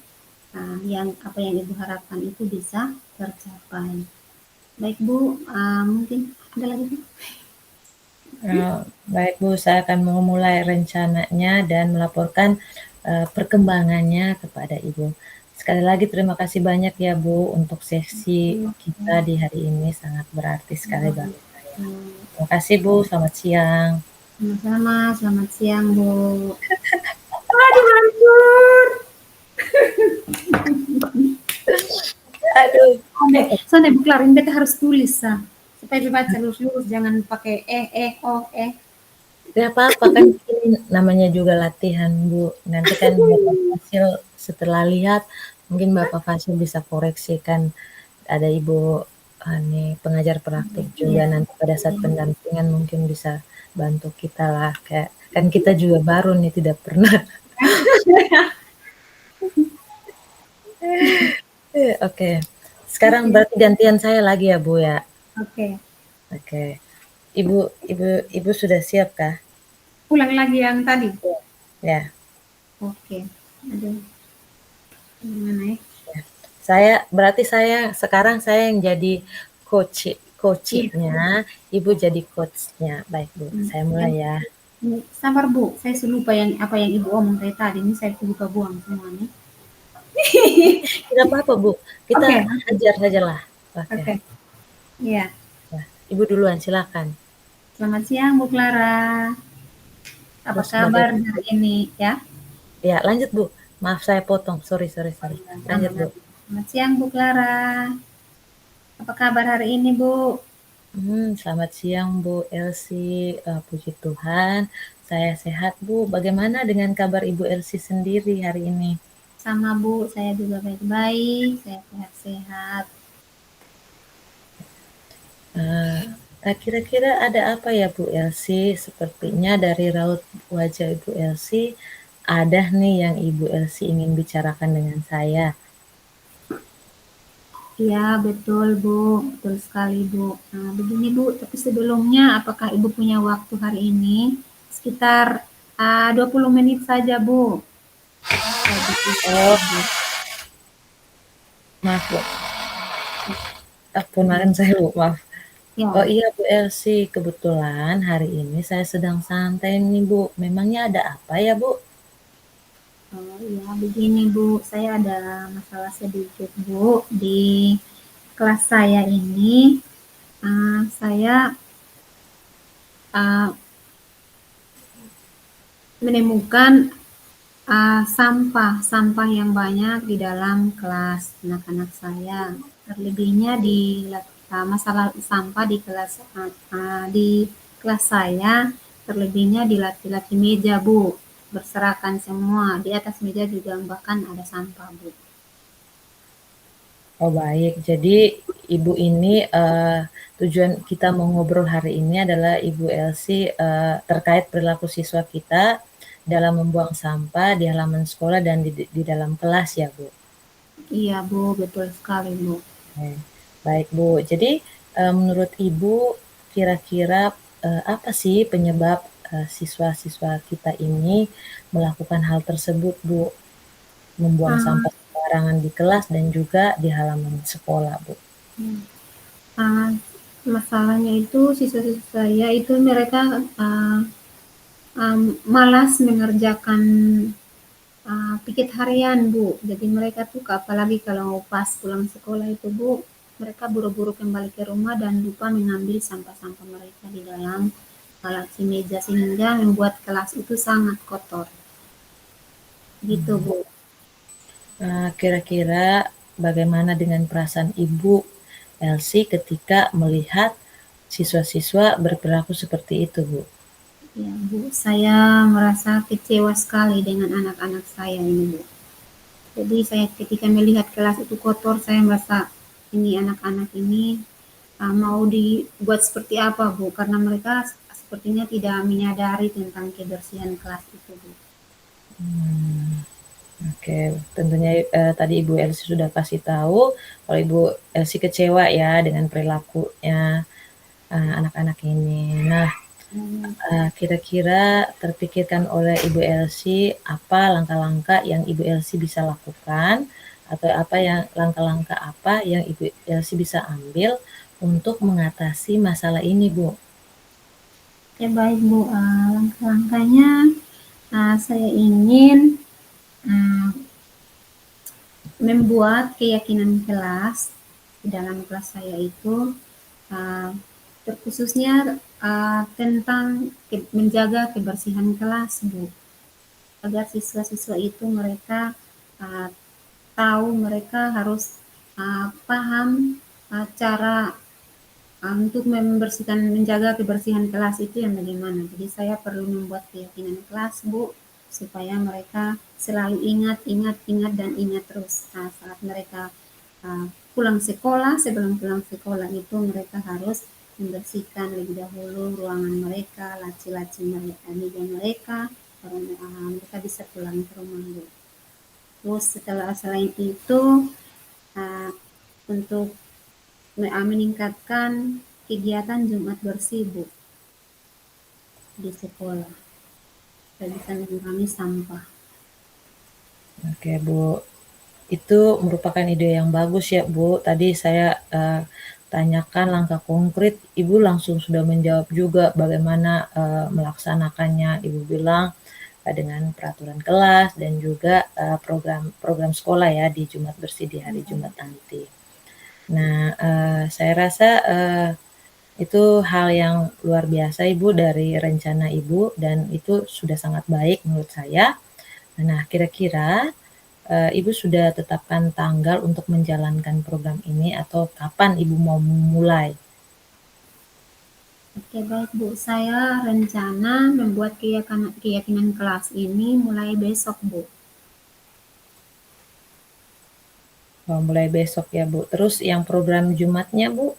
apa yang Ibu harapkan itu bisa tercapai. Baik Bu, mungkin ada lagi Bu? Baik Bu, saya akan memulai rencananya dan melaporkan perkembangannya kepada Ibu. Sekali lagi terima kasih banyak ya Bu untuk sesi kita di hari ini, sangat berarti sekali bagi saya. Terima kasih Bu, selamat siang. Sama-sama, selamat siang Bu. Aduh hancur. Aduh. Soalnya Bu Clara ini beta harus tulis supaya dibaca lurus-lurus, jangan pakai oh Gak apa-apa kan ini namanya juga latihan Bu. Nanti kan Bapak Fasil setelah lihat mungkin Bapak Fasil bisa koreksi kan ada Ibu nih pengajar praktik juga ya. nanti pada saat pendampingan mungkin bisa bantu kita lah kayak kan kita juga baru nih tidak pernah. Oke. Sekarang Oke, berarti gantian saya lagi ya Bu ya. oke. Oke. Ibu Ibu Ibu sudah siap kah? Ulang lagi yang tadi. Ya. Oke. Aduh, gimana ya? Saya berarti saya sekarang saya yang jadi coach Iya. coachnya, Ibu jadi coach-nya. Baik, Bu. Saya mulai Yang ya. sabar Bu, saya lupa yang apa yang Ibu omong dari tadi. Ini saya lupa buang semuanya. Tidak apa-apa, Bu. Kita Oke, hajar sajalah. Oke. oke. Iya. Nah, Ibu duluan silakan. Selamat siang Bu Clara. Apa Terus kabar bagaimana? hari ini ya? Ya, lanjut, Bu. Maaf saya potong. Sorry, sorry, Oh sorry. iya, Lanjut, Bu. aman. Selamat siang Bu Clara. Apa kabar hari ini Bu? Selamat siang Bu Elsi, puji Tuhan, saya sehat Bu. Bagaimana dengan kabar Ibu Elsi sendiri hari ini? Sama Bu, saya juga baik-baik. Saya sehat-sehat. Kira-kira ada apa ya Bu Elsi? Sepertinya dari raut wajah Ibu Elsi, ada nih yang Ibu Elsi ingin bicarakan dengan saya. Iya, betul Bu. Betul sekali Bu. Nah, begini Bu, tapi sebelumnya apakah Ibu punya waktu hari ini? Sekitar 20 menit saja Bu. Saya butuh Oh, Bu. maaf Bu. Kemarin saya Bu, maaf. Oh Ya, iya Bu Elsi, kebetulan hari ini saya sedang santai nih Bu. Memangnya ada apa ya Bu? ya begini Bu, saya ada masalah sedikit Bu di kelas saya ini. Saya uh, menemukan sampah yang banyak di dalam kelas anak-anak saya. Terlebihnya di masalah sampah di kelas saya, terlebihnya di laki-laki meja Bu, berserakan semua. Di atas meja juga bahkan ada sampah Bu. Oh baik, jadi Ibu ini tujuan kita mau ngobrol hari ini adalah Ibu Elsi terkait perilaku siswa kita dalam membuang sampah di halaman sekolah dan di dalam kelas ya Bu. Iya Bu, betul sekali Bu. Oke. Baik Bu, jadi menurut Ibu kira-kira apa sih penyebab siswa-siswa kita ini melakukan hal tersebut Bu, membuang Ah, sampah sembarangan di kelas dan juga di halaman sekolah Bu? ah, Masalahnya itu siswa-siswa saya itu mereka ah, malas mengerjakan pikir harian Bu. Jadi mereka tuh apalagi kalau pas pulang sekolah itu Bu, mereka buru-buru kembali ke rumah dan lupa mengambil sampah-sampah mereka di dalam laci meja sehingga membuat kelas itu sangat kotor. Gitu Bu. Kira-kira bagaimana dengan perasaan Ibu Elsi ketika melihat siswa-siswa berperilaku seperti itu, Bu? Ya Bu, saya merasa kecewa sekali dengan anak-anak saya ini Bu. Jadi saya ketika melihat kelas itu kotor, saya merasa ini anak-anak ini mau dibuat seperti apa Bu? Karena mereka sepertinya tidak menyadari tentang kebersihan kelas itu Bu. Oke, tentunya tadi Ibu Elsi sudah kasih tahu kalau Ibu Elsi kecewa ya dengan perilakunya anak-anak ini. Nah, Hmm, kira-kira terpikirkan oleh Ibu Elsi apa langkah-langkah yang Ibu Elsi bisa lakukan atau apa yang langkah-langkah apa yang Ibu Elsi bisa ambil untuk mengatasi masalah ini, Bu? Ya baik Bu, langkah-langkahnya saya ingin uh, membuat keyakinan kelas di dalam kelas saya itu uh, terkhususnya tentang menjaga kebersihan kelas Bu, agar siswa-siswa itu mereka uh, tahu mereka harus paham cara untuk menjaga kebersihan kelas itu yang bagaimana. Jadi saya perlu membuat keyakinan kelas, Bu, supaya mereka selalu ingat, ingat, ingat, dan ingat terus. Saat mereka pulang sekolah, sebelum pulang sekolah itu mereka harus membersihkan lebih dahulu ruangan mereka, laci-laci mereka, meja mereka, baru mereka bisa pulang ke rumah, Bu. Terus selain itu, uh, untuk meningkatkan kegiatan Jumat bersih, Bu, di sekolah. Kita bisa mengurangi sampah. Oke, Bu. Itu merupakan ide yang bagus ya, Bu. Tadi saya tanyakan langkah konkret, Ibu langsung sudah menjawab juga bagaimana melaksanakannya. Ibu bilang dengan peraturan kelas dan juga program sekolah ya di Jumat bersih di hari Jumat nanti. Nah, saya rasa itu hal yang luar biasa Ibu dari rencana Ibu dan itu sudah sangat baik menurut saya. Nah, kira-kira Ibu sudah tetapkan tanggal untuk menjalankan program ini atau kapan Ibu mau memulai? Oke, baik, Bu. Saya rencana membuat keyakinan kelas ini mulai besok, Bu. Mulai besok ya Bu. Terus yang program Jumatnya Bu?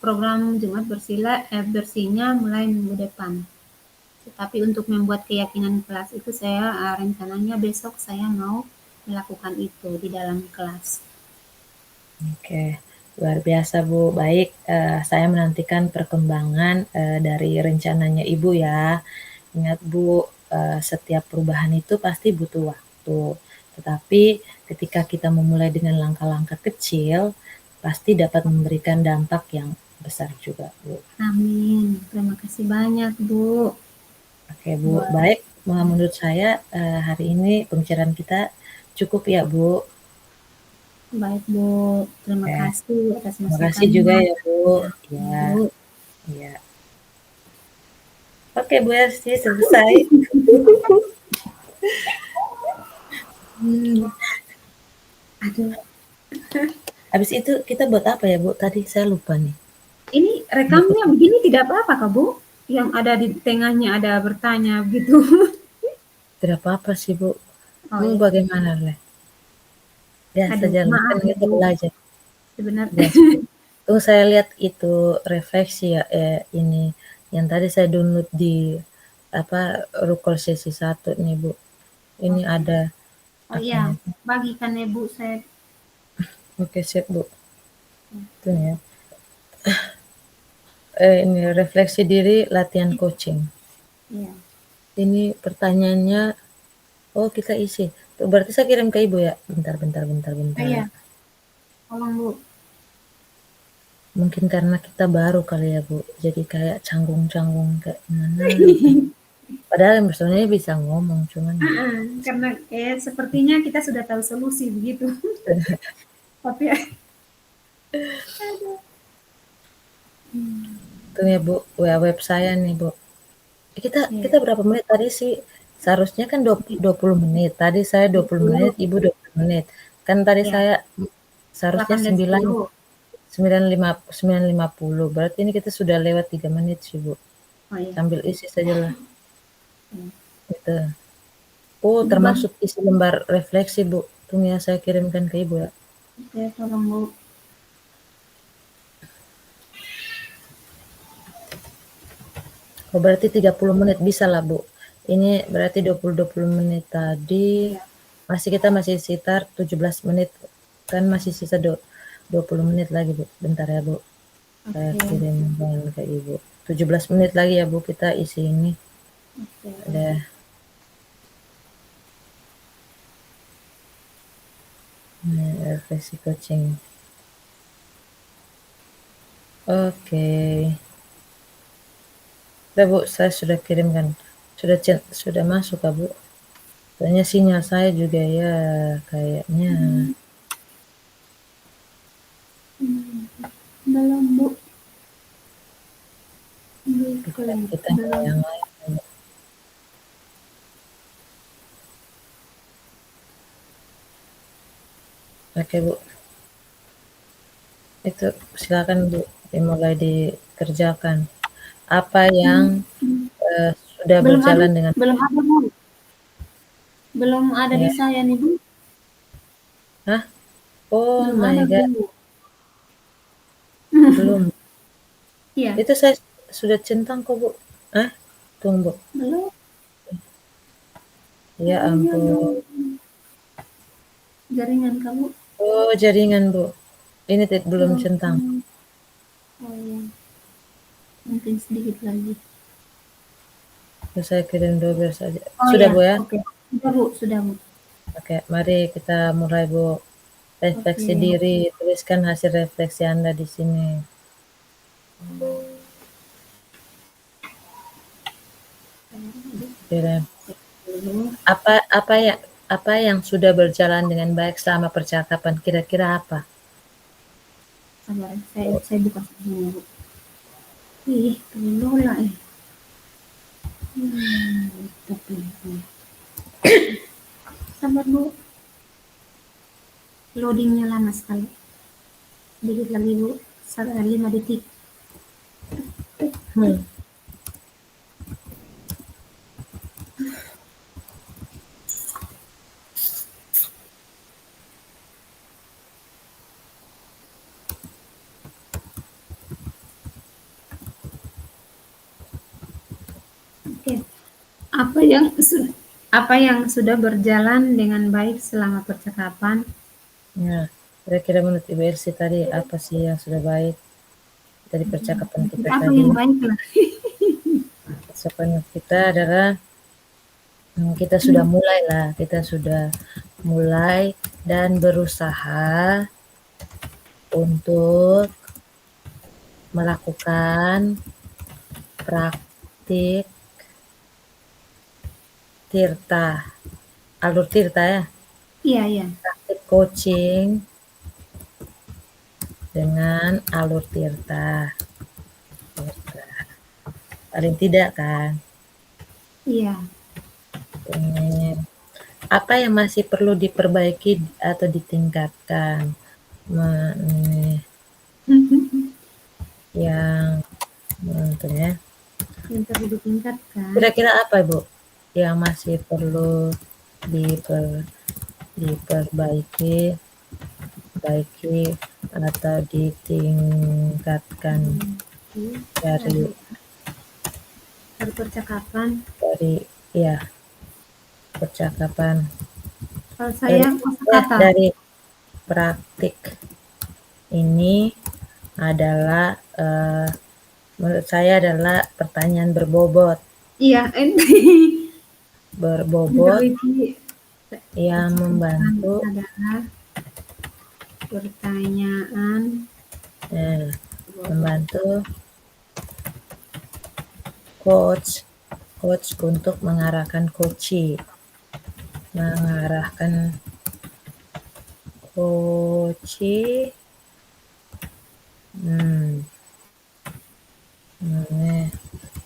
Program Jumat bersihnya mulai minggu depan. Tetapi untuk membuat keyakinan kelas itu saya rencananya besok saya mau melakukan itu di dalam kelas. Oke, luar biasa Bu. Baik, saya menantikan perkembangan dari rencananya Ibu ya. Ingat Bu, setiap perubahan itu pasti butuh waktu. Tetapi ketika kita memulai dengan langkah-langkah kecil, pasti dapat memberikan dampak yang besar juga Bu. Amin. Terima kasih banyak, Bu. Oke Bu, baik. Menurut saya hari ini pembicaraan kita cukup ya Bu. Baik, Bu. Terima Oke, kasih atas terima kasih juga masukannya. ya Bu. Ya, Ya, Bu. ya. Oke Bu Ersi, selesai. Aduh, Habis itu kita buat apa ya Bu? Tadi saya lupa nih. ini rekamnya begini tidak apa-apa, Kak, Bu? Yang ada di tengahnya ada bertanya gitu. Tidak apa-apa sih Bu. Oh Bu ya, bagaimana lah? Biasa aduh, jalan kan maaf ya, kita Bu. belajar. Sebenarnya, Biasa. Tuh saya lihat itu refleksi ya ini yang tadi saya download di apa Rukol sesi 1 nih Bu. Ini oke. ada Oh iya, apanya? bagikan ya, Bu, saya. Oke, sip Bu. Tuh ya. Ini refleksi diri latihan coaching. Iya. Ini pertanyaannya, oh kita isi. Tuh, berarti saya kirim ke Ibu ya. Bentar, bentar, bentar, Oh bentar. iya, tolong, Bu. Mungkin karena kita baru kali ya Bu. Jadi kayak canggung-canggung kayak mana gitu. Padahal yang sebenarnya bisa ngomong, cuman ya. Karena sepertinya kita sudah tahu solusi begitu. Tapi aduh. Tuh ya Bu, web saya nih Bu. Kita Iya, kita berapa menit tadi sih? Seharusnya kan 20 menit. Tadi saya 20 menit, 10. Ibu 20 menit. Kan tadi Ya, saya seharusnya 9 8 dan 10. 9.50. Berarti ini kita sudah lewat 3 menit sih, Bu. Oh iya. Sambil isi saja lah. Ya. Gitu. Oh, Ini bagi, termasuk isi lembar refleksi, Bu. Tunggu ya, saya kirimkan ke Ibu ya. oke, tolong, Bu. Oh, berarti 30 menit bisa lah, Bu. Ini berarti 20 menit tadi. Iya, Kita masih sekitar 17 menit. Kan masih sisa 20 menit lagi, Bu. Bentar ya, Bu. Saya oke, kirimkan ke Ibu. 17 menit lagi ya, Bu. Kita isi ini. oke. Ada refleksi coaching. Oke. Udah Bu, saya sudah kirimkan. Sudah masuk Kak Bu. Soalnya sinyal saya juga ya kayaknya. Belum, Bu. Kita mau Belum. yang lain. Oke Bu. Itu silakan Bu, dimulai dikerjakan. Apa yang, Hmm, sudah belum ada, berjalan dengan belum ada Bu. Belum ada di ya saya nih Bu. hah? Oh Belum my ada god, Bu. belum. Iya, Itu saya sudah centang kok Bu. Tunggu. belum. Ya Oh iya ampun. dong. Jaringan kamu. Oh jaringan Bu, ini belum Oh, centang. oh iya, mungkin sedikit lagi. Terus saya kirim 12 aja. Oh Sudah ya, Bu ya? oke. Sudah Bu, sudah Bu. Oke, mari kita mulai Bu. Refleksi Oke. diri, tuliskan hasil refleksi Anda di sini. Kirim. Dulu. Apa apa ya apa yang sudah berjalan dengan baik selama percakapan? Kira-kira apa? Sabar, saya buka dulu Bu. Ih, dulu lah tapi sabar Bu. Loadingnya lama sekali. Sedikit lagi Bu. 5 detik. Hmm. Oke. Apa yang sudah berjalan dengan baik selama percakapan? Nah, kira-kira menurut Ibu Elsi tadi apa sih yang sudah baik dari percakapan kita Apa tadi? yang baik lah? Percakapan kita adalah kita sudah mulai lah, kita sudah mulai dan berusaha untuk melakukan praktik tirta, alur tirta ya, Iya, iya. praktik coaching dengan alur tirta. Paling tidak kan. Iya. Ini apa yang masih perlu diperbaiki atau ditingkatkan? Ini yang tentunya. Yang perlu ditingkatkan. Kira-kira apa Ibu yang masih perlu diperbaiki, atau ditingkatkan dari Dari percakapan. ya percakapan Kalau saya kosakata. dari praktik ini adalah menurut saya adalah pertanyaan berbobot Iya, yang membantu adalah pertanyaan membantu coach untuk mengarahkan coachee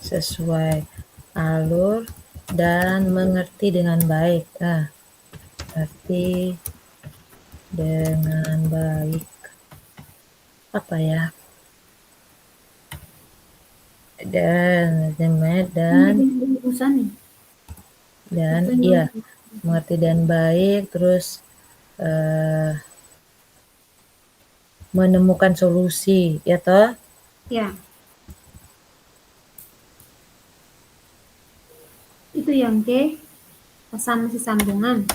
sesuai alur dan mengerti dengan baik. Mengerti dengan baik. Apa ya? Dan iya, mengerti dan baik, terus menemukan solusi, ya toh? Ya. Itu yang ke masih sambungan.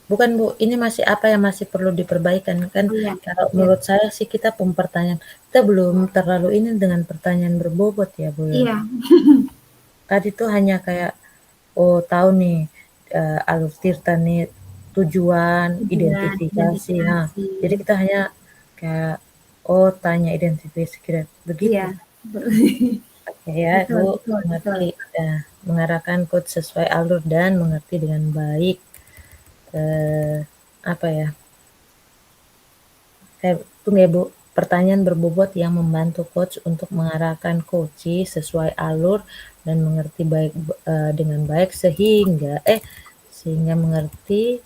Bukan Bu, ini masih apa yang masih perlu diperbaikan kan? Oh, iya. Kalau menurut saya sih kita kita belum terlalu ini dengan pertanyaan berbobot ya Bu ya. Iya. Tadi tuh hanya kayak tahu nih alur tirta nih tujuan, identifikasi. Nah, jadi kita hanya kayak tanya identifikasi kira begitu. Iya. Oke ya, Bu, mengerti. Mengarahkan coach sesuai alur dan mengerti dengan baik. Apa ya? Tunggu ya Bu, pertanyaan berbobot yang membantu coach untuk mengarahkan coachee sesuai alur dan mengerti dengan baik sehingga mengerti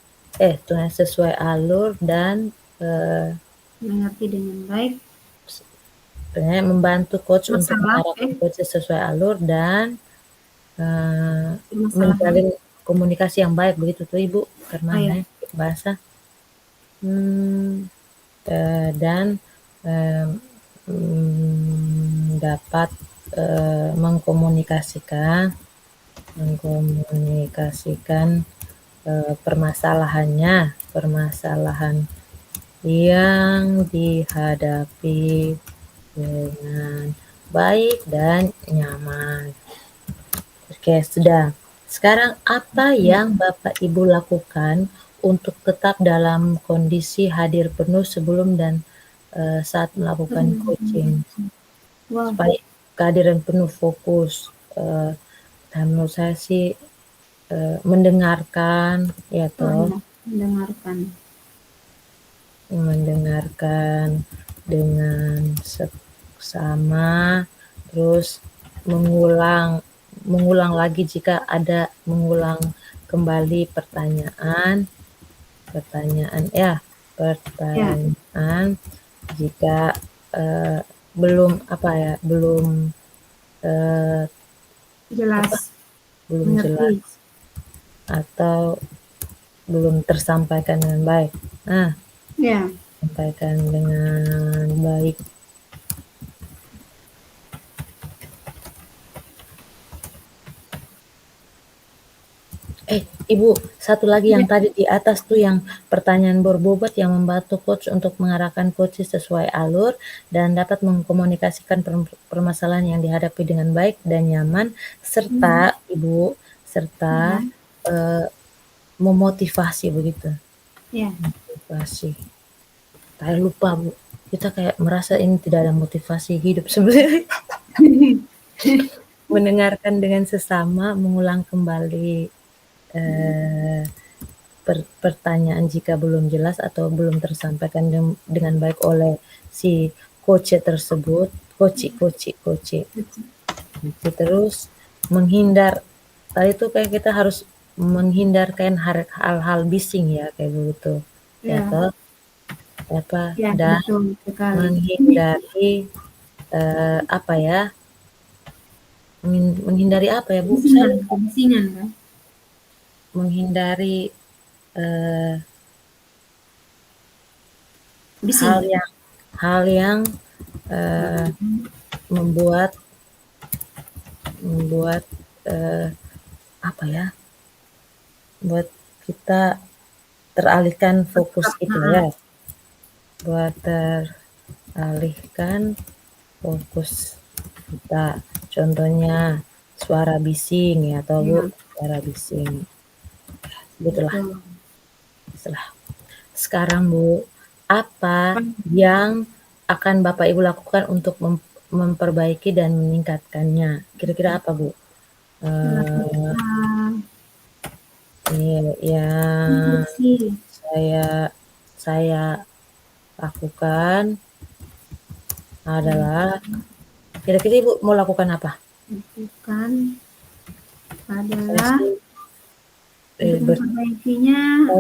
sesuai alur dan mengerti dengan baik membantu coach untuk Masalah, mengarahkan coach sesuai alur dan permasalahan. menjalin komunikasi yang baik, begitu tuh Ibu Iya. Karmana bahasa. Dan dapat mengkomunikasikan permasalahan yang dihadapi dengan baik dan nyaman. Oke, sudah. Sekarang apa yang Bapak Ibu lakukan untuk tetap dalam kondisi hadir penuh sebelum dan saat melakukan coaching? Wow. Supaya kehadiran penuh fokus. Dan menurut saya sih mendengarkan, ya Oh toh, iya, mendengarkan dengan seksama, terus mengulang lagi jika ada, mengulang kembali pertanyaan Ya, jika belum jelas. belum Mengerti. jelas atau belum tersampaikan dengan baik. Ya, Sampaikan dengan baik. Ibu, satu lagi yang ya. tadi di atas tuh yang pertanyaan berbobot yang membantu coach untuk mengarahkan coach sesuai alur dan dapat mengkomunikasikan permasalahan yang dihadapi dengan baik dan nyaman, serta Ibu, serta memotivasi begitu. Ya. Motivasi. Saya lupa Bu, kita kayak merasa ini tidak ada motivasi hidup sebenarnya. Mendengarkan dengan sesama, mengulang kembali pertanyaan jika belum jelas atau belum tersampaikan dengan baik oleh si coach tersebut, coach. Terus menghindar, tadi tuh kayak kita harus menghindarkan hal-hal bising ya kayak begitu, ya toh, Ya, dan betul sekali. menghindari apa ya? Menghindari apa ya Bu? Saya lupa. Kebisingan kan? Menghindari Bising. hal yang membuat apa ya? Buat kita teralihkan fokus itu ya. Buat teralihkan fokus kita. Contohnya suara bising ya atau Bu, suara bising. Begitulah. Sekarang Bu, apa yang akan Bapak Ibu lakukan untuk memperbaiki dan meningkatkannya? Kira-kira apa Bu? Yang saya lakukan adalah, kira-kira Ibu mau lakukan apa? Lakukan adalah Saya untuk memperbaikinya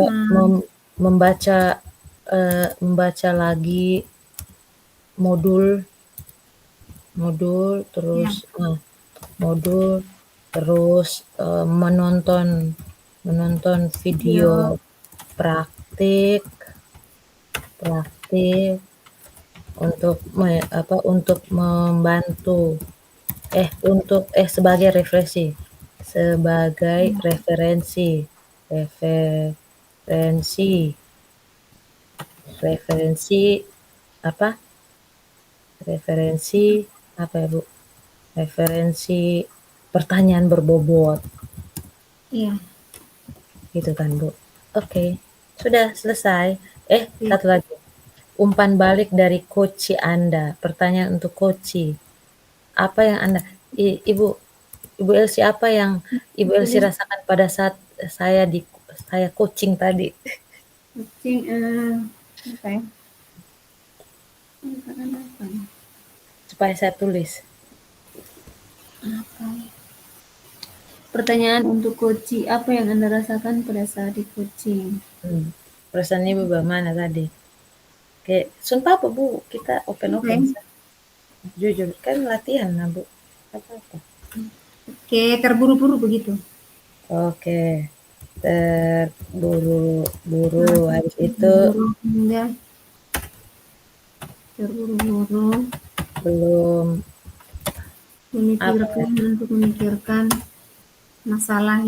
membaca lagi modul terus menonton video praktik untuk membantu sebagai referensi apa apa ya Bu? Referensi pertanyaan berbobot. Iya. Gitu kan Bu. Oke, sudah selesai. Satu lagi. Umpan balik dari coach Anda. Pertanyaan untuk coach. Apa yang Anda, Ibu Elsie, apa yang Ibu Elsie rasakan pada saat saya coaching tadi? Coaching apa ya? Supaya saya tulis. Pertanyaan untuk coaching, apa yang Anda rasakan pada saat di coaching? Perasaan Ibu bagaimana tadi? Kayak, sumpah apa Bu, kita open. Jujur, kan latihan lah Bu, apa-apa. Oke, terburu-buru begitu. Oke, terburu-buru, Nah, habis itu terburu-buru hingga terburu-buru belum, apa ya, memikirkan untuk memikirkan masalah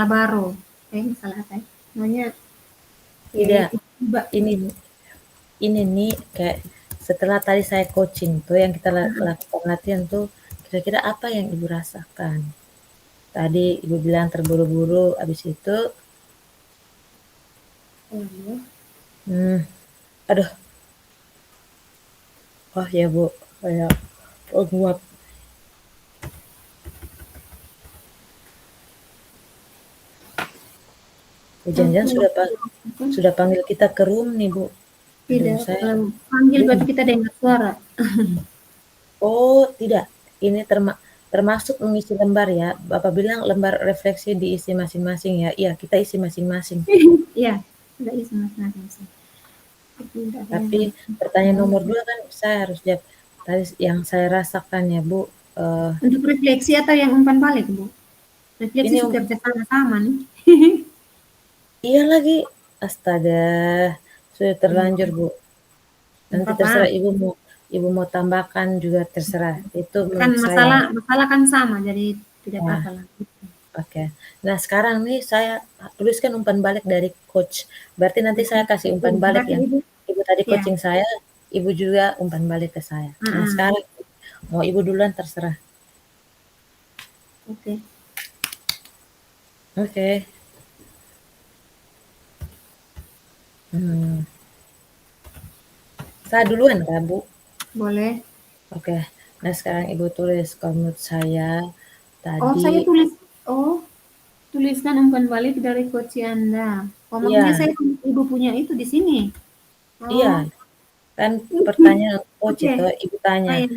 baru. Masalah apa ya? Namanya tidak, tiba-tiba. ini nih kayak setelah tadi saya coaching tuh yang kita lakukan latihan tuh, kira-kira apa yang Ibu rasakan? Tadi Ibu bilang terburu-buru, habis itu, hmm, aduh, oh ya Bu, kayak penguap. Jangan-jangan sudah panggil kita ke room nih Bu. Aduh, Tidak, saya kalau panggil berarti bingung. kita dengar suara. Oh, tidak. Ini termasuk mengisi lembar ya. Bapak bilang lembar refleksi diisi masing-masing ya. Iya, kita isi masing-masing. Iya, tidak bisa masing-masing sih. Tidak ada yang Tapi pertanyaan nomor 2 kan saya harus jawab. Tadi yang saya rasakan ya Bu, untuk refleksi atau yang umpan balik, Bu? Refleksi ini sudah bersama-sama nih. iya lagi. Astaga, sudah terlanjur Bu. Nanti Apa-apa. terserah Ibu mau tambahkan juga terserah. Itu Kan menurut saya. masalah kan sama, jadi tidak Ya, apa-apa lah. oke. Nah, sekarang nih saya tuliskan umpan balik dari coach. Berarti nanti saya kasih umpan balik Berarti yang Ibu, Ibu tadi ya. coaching saya, Ibu juga umpan balik ke saya. Nah, sekarang mau Ibu duluan terserah. Oke. Oke. Hmm. Saya duluan kan, Bu? Boleh. Oke. Nah, sekarang Ibu tulis kalau menurut saya Oh, tadi, saya tulis. Oh, tuliskan umpan balik dari coach Anda. Oh, makanya iya, saya Ibu punya itu di sini. iya, Oh, kan pertanyaan coach oke. itu Ibu tanya. Oh, iya.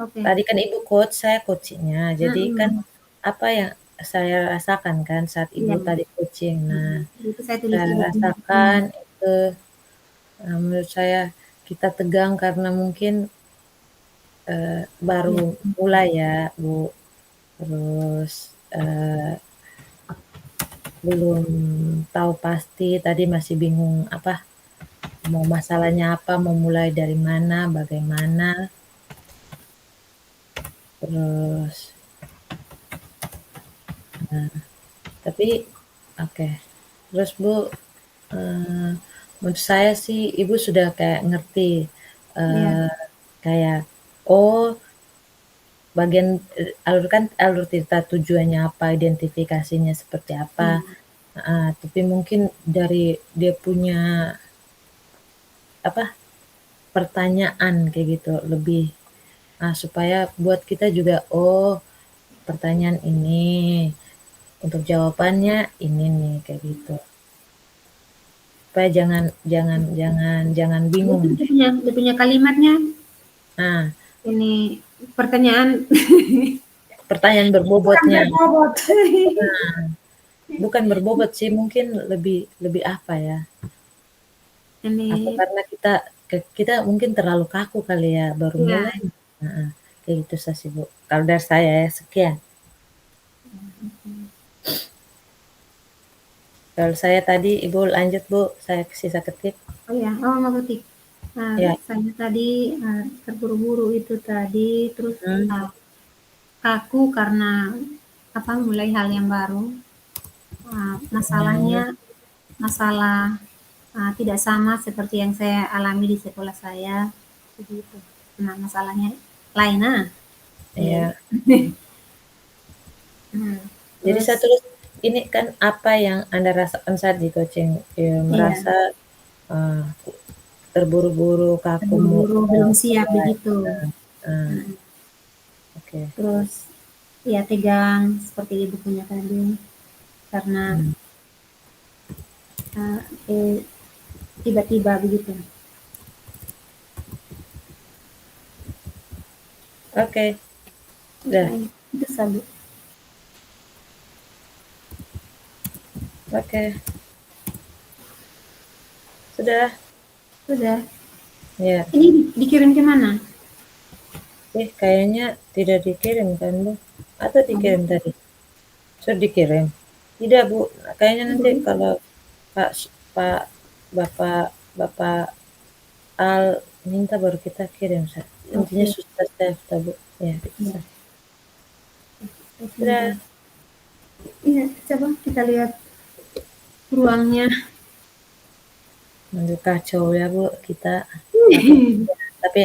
Oke. Tadi kan Ibu coach, saya coachingnya. Jadi kan Mm-mm. apa yang saya rasakan kan saat Ibu Iya. tadi coaching. Nah, Itu saya tulis saya Ibu punya di sini. rasakan itu, menurut saya kita tegang karena mungkin baru Iya. mulai ya, Bu. Terus belum tahu pasti, tadi masih bingung apa mau masalahnya apa, mau mulai dari mana, bagaimana. Terus, nah, tapi oke. Terus Bu, eh, menurut saya sih Ibu sudah kayak ngerti, Iya. eh, kayak oh bagian alur kan alur cerita tujuannya apa, identifikasinya seperti apa. Iya. Tapi mungkin dari dia punya apa pertanyaan kayak gitu lebih supaya buat kita juga oh pertanyaan ini untuk jawabannya ini nih kayak gitu. Supaya jangan jangan jangan jangan bingung. Itu dia punya kalimatnya. Nah, Ini pertanyaan pertanyaan bukan berbobotnya. berbobot. Bukan berbobot sih, mungkin lebih lebih apa ya? Apa Ini karena kita mungkin terlalu kaku kali ya baru ya. mulai. Heeh, kayak gitu sih Bu. Kalau dari saya ya sekian. Kalau saya tadi Ibu lanjut Bu, saya sisa ketik. Oh ya, oh mau ketik. Nah, Ya. saya tadi terburu-buru itu tadi, terus Hmm, kaku karena apa mulai hal yang baru. hmm, Masalahnya masalah tidak sama seperti yang saya alami di sekolah saya, begitu. Nah, masalahnya lain ya. iya. Nah, Jadi terus saya tulis ini kan apa yang Anda rasakan saat di coaching? Ya, iya, merasa eh, terburu-buru, kaku, terburu-buru belum siap mulai. begitu. Eh, Nah, Oke. terus ya tegang seperti ibu punya tadi karena Hmm. uh, eh, tiba-tiba begitu. Oke. Udah. Itu sabu. Oke. Sudah. Sudah. Ya. Ini dikirim ke mana? Kayaknya tidak dikirim kan, Bu? Atau Oh, dikirim tadi? Sudah dikirim? Tidak, Bu. Kayaknya nanti belum. kalau Pak Pak Bapak Bapak Al minta baru kita kirim, Sa. Intinya Oke, sudah daftar, Bu. Ya, ya. bisa. Sudah Sebentar. Iya, coba kita lihat ruangnya. manggil kacau ya, Bu, kita. Tapi tapi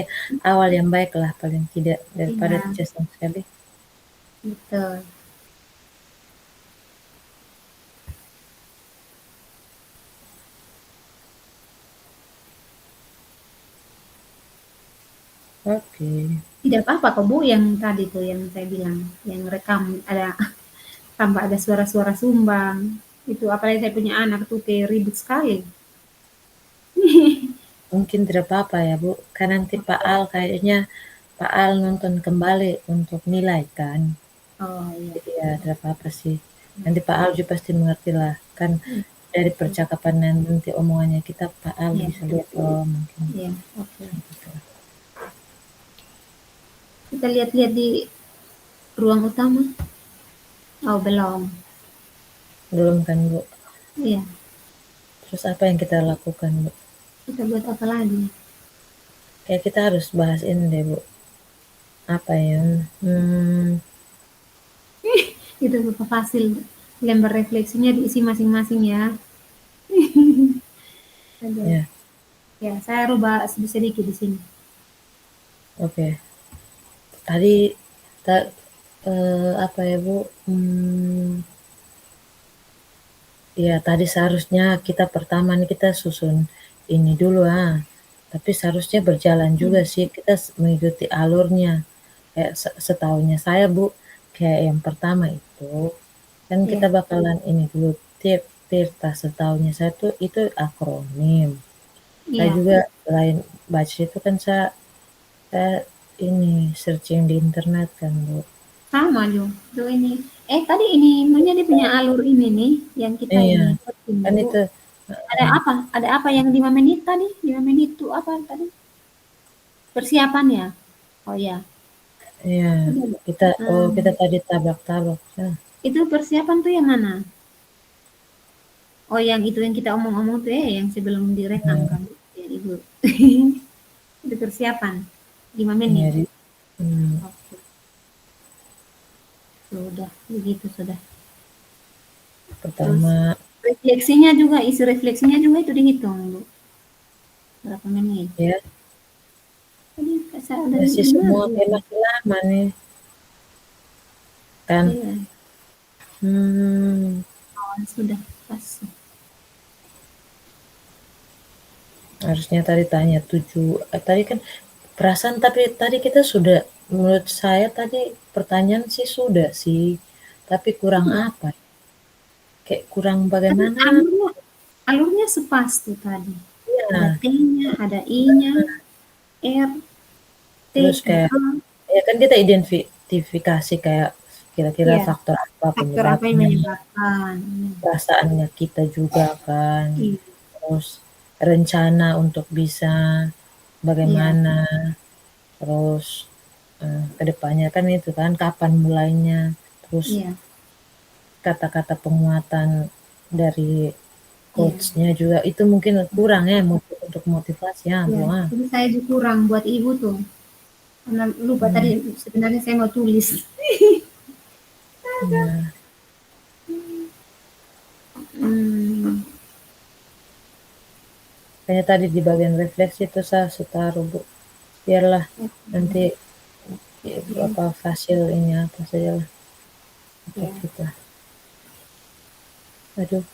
awal yang baik lah paling tidak daripada Iya, tidak sama sekali. betul. Oke. Tidak apa-apa kok Bu yang tadi tuh yang saya bilang, yang rekam ada tambah ada suara-suara sumbang. Itu apalagi saya punya anak tuh kayak ribut sekali. Mungkin tidak apa-apa ya, Bu. Kan nanti Pak Al kayaknya Pak Al nonton kembali untuk nilai kan. Oh iya, Jadi ya tidak apa-apa sih. Nanti Pak Al juga pasti mengerti lah. Kan iya, dari percakapan dan nanti omongannya kita Pak Al iya, bisa lihat oh mungkin iya, oke. gitu. Kita lihat-lihat di ruang utama. Oh belum. Belum kan, Bu? Iya, Terus apa yang kita lakukan, Bu? kita buat apa lagi? Kayak kita harus bahas ini deh, Bu. Apa ya? Hmm, Itu Bapak Fasil lembar refleksinya diisi masing-masing ya. Ada. ya, Ya, saya rubah sedikit di sini. oke. Tadi tak apa ya, Bu? Ya tadi seharusnya kita pertama nih kita susun ini dulu ah. Tapi seharusnya berjalan juga Hmm. sih kita mengikuti alurnya. Kayak setahunya saya Bu, kayak yang pertama itu kan kita Iya, bakalan ini dulu Tirta setahunya saya tuh itu akronim. Saya iya, juga selain baca itu kan saya ini searching di internet kan Bu. sama Jo. Jo ini. Tadi ini namanya dia punya alur ini nih yang kita Iya, ini buatin kan Bu. itu Ada apa? Ada apa yang 5 menit tadi? 5 menit itu apa tadi? Persiapan ya? Oh ya. iya Udah. kita Hmm, tadi tabrak-tabrak. Ya. itu persiapan tuh yang mana? Oh yang itu yang kita omong-omong tuh yang sebelum direkam Nah, kan? Ya Ibu. Itu persiapan. 5 iya menit. hmm, Oke. Sudah, begitu sudah. Terus pertama refleksinya juga, isi refleksinya juga itu dihitung, Bu. Berapa menit? ya Tadi saya ada masih lima semua tuh. kayak masih lama nih kan. Iya, Hmm, sudah pas. harusnya tadi tanya 7 tadi kan perasaan tapi tadi kita sudah menurut saya tadi pertanyaan sih sudah sih, tapi kurang Iya, apa, kayak kurang tadi bagaimana alurnya sepas tuh tadi. Ada ya. T-nya, ada I-nya, R, T, Terus A. kayak ya kan kita identifikasi kayak kira-kira Iya, faktor apa faktor apa yang penyebabnya, menyebabkan. perasaannya kita juga kan, Iya, terus rencana untuk bisa iya, bagaimana, terus ke depannya kan itu kan kapan mulainya, terus iya, kata-kata penguatan dari iya. coach-nya juga itu mungkin kurang ya untuk motivasi ya, Bu, Iya, ah. jadi saya juga kurang buat ibu tuh. Karena lupa tadi Mmm, sebenarnya saya mau tulis. iya, Hmm, makanya tadi di bagian refleksi itu saya taruh, Bu, biarlah nanti ya, apa hasil ini apa sajalah untuk ya. kita. Aduh,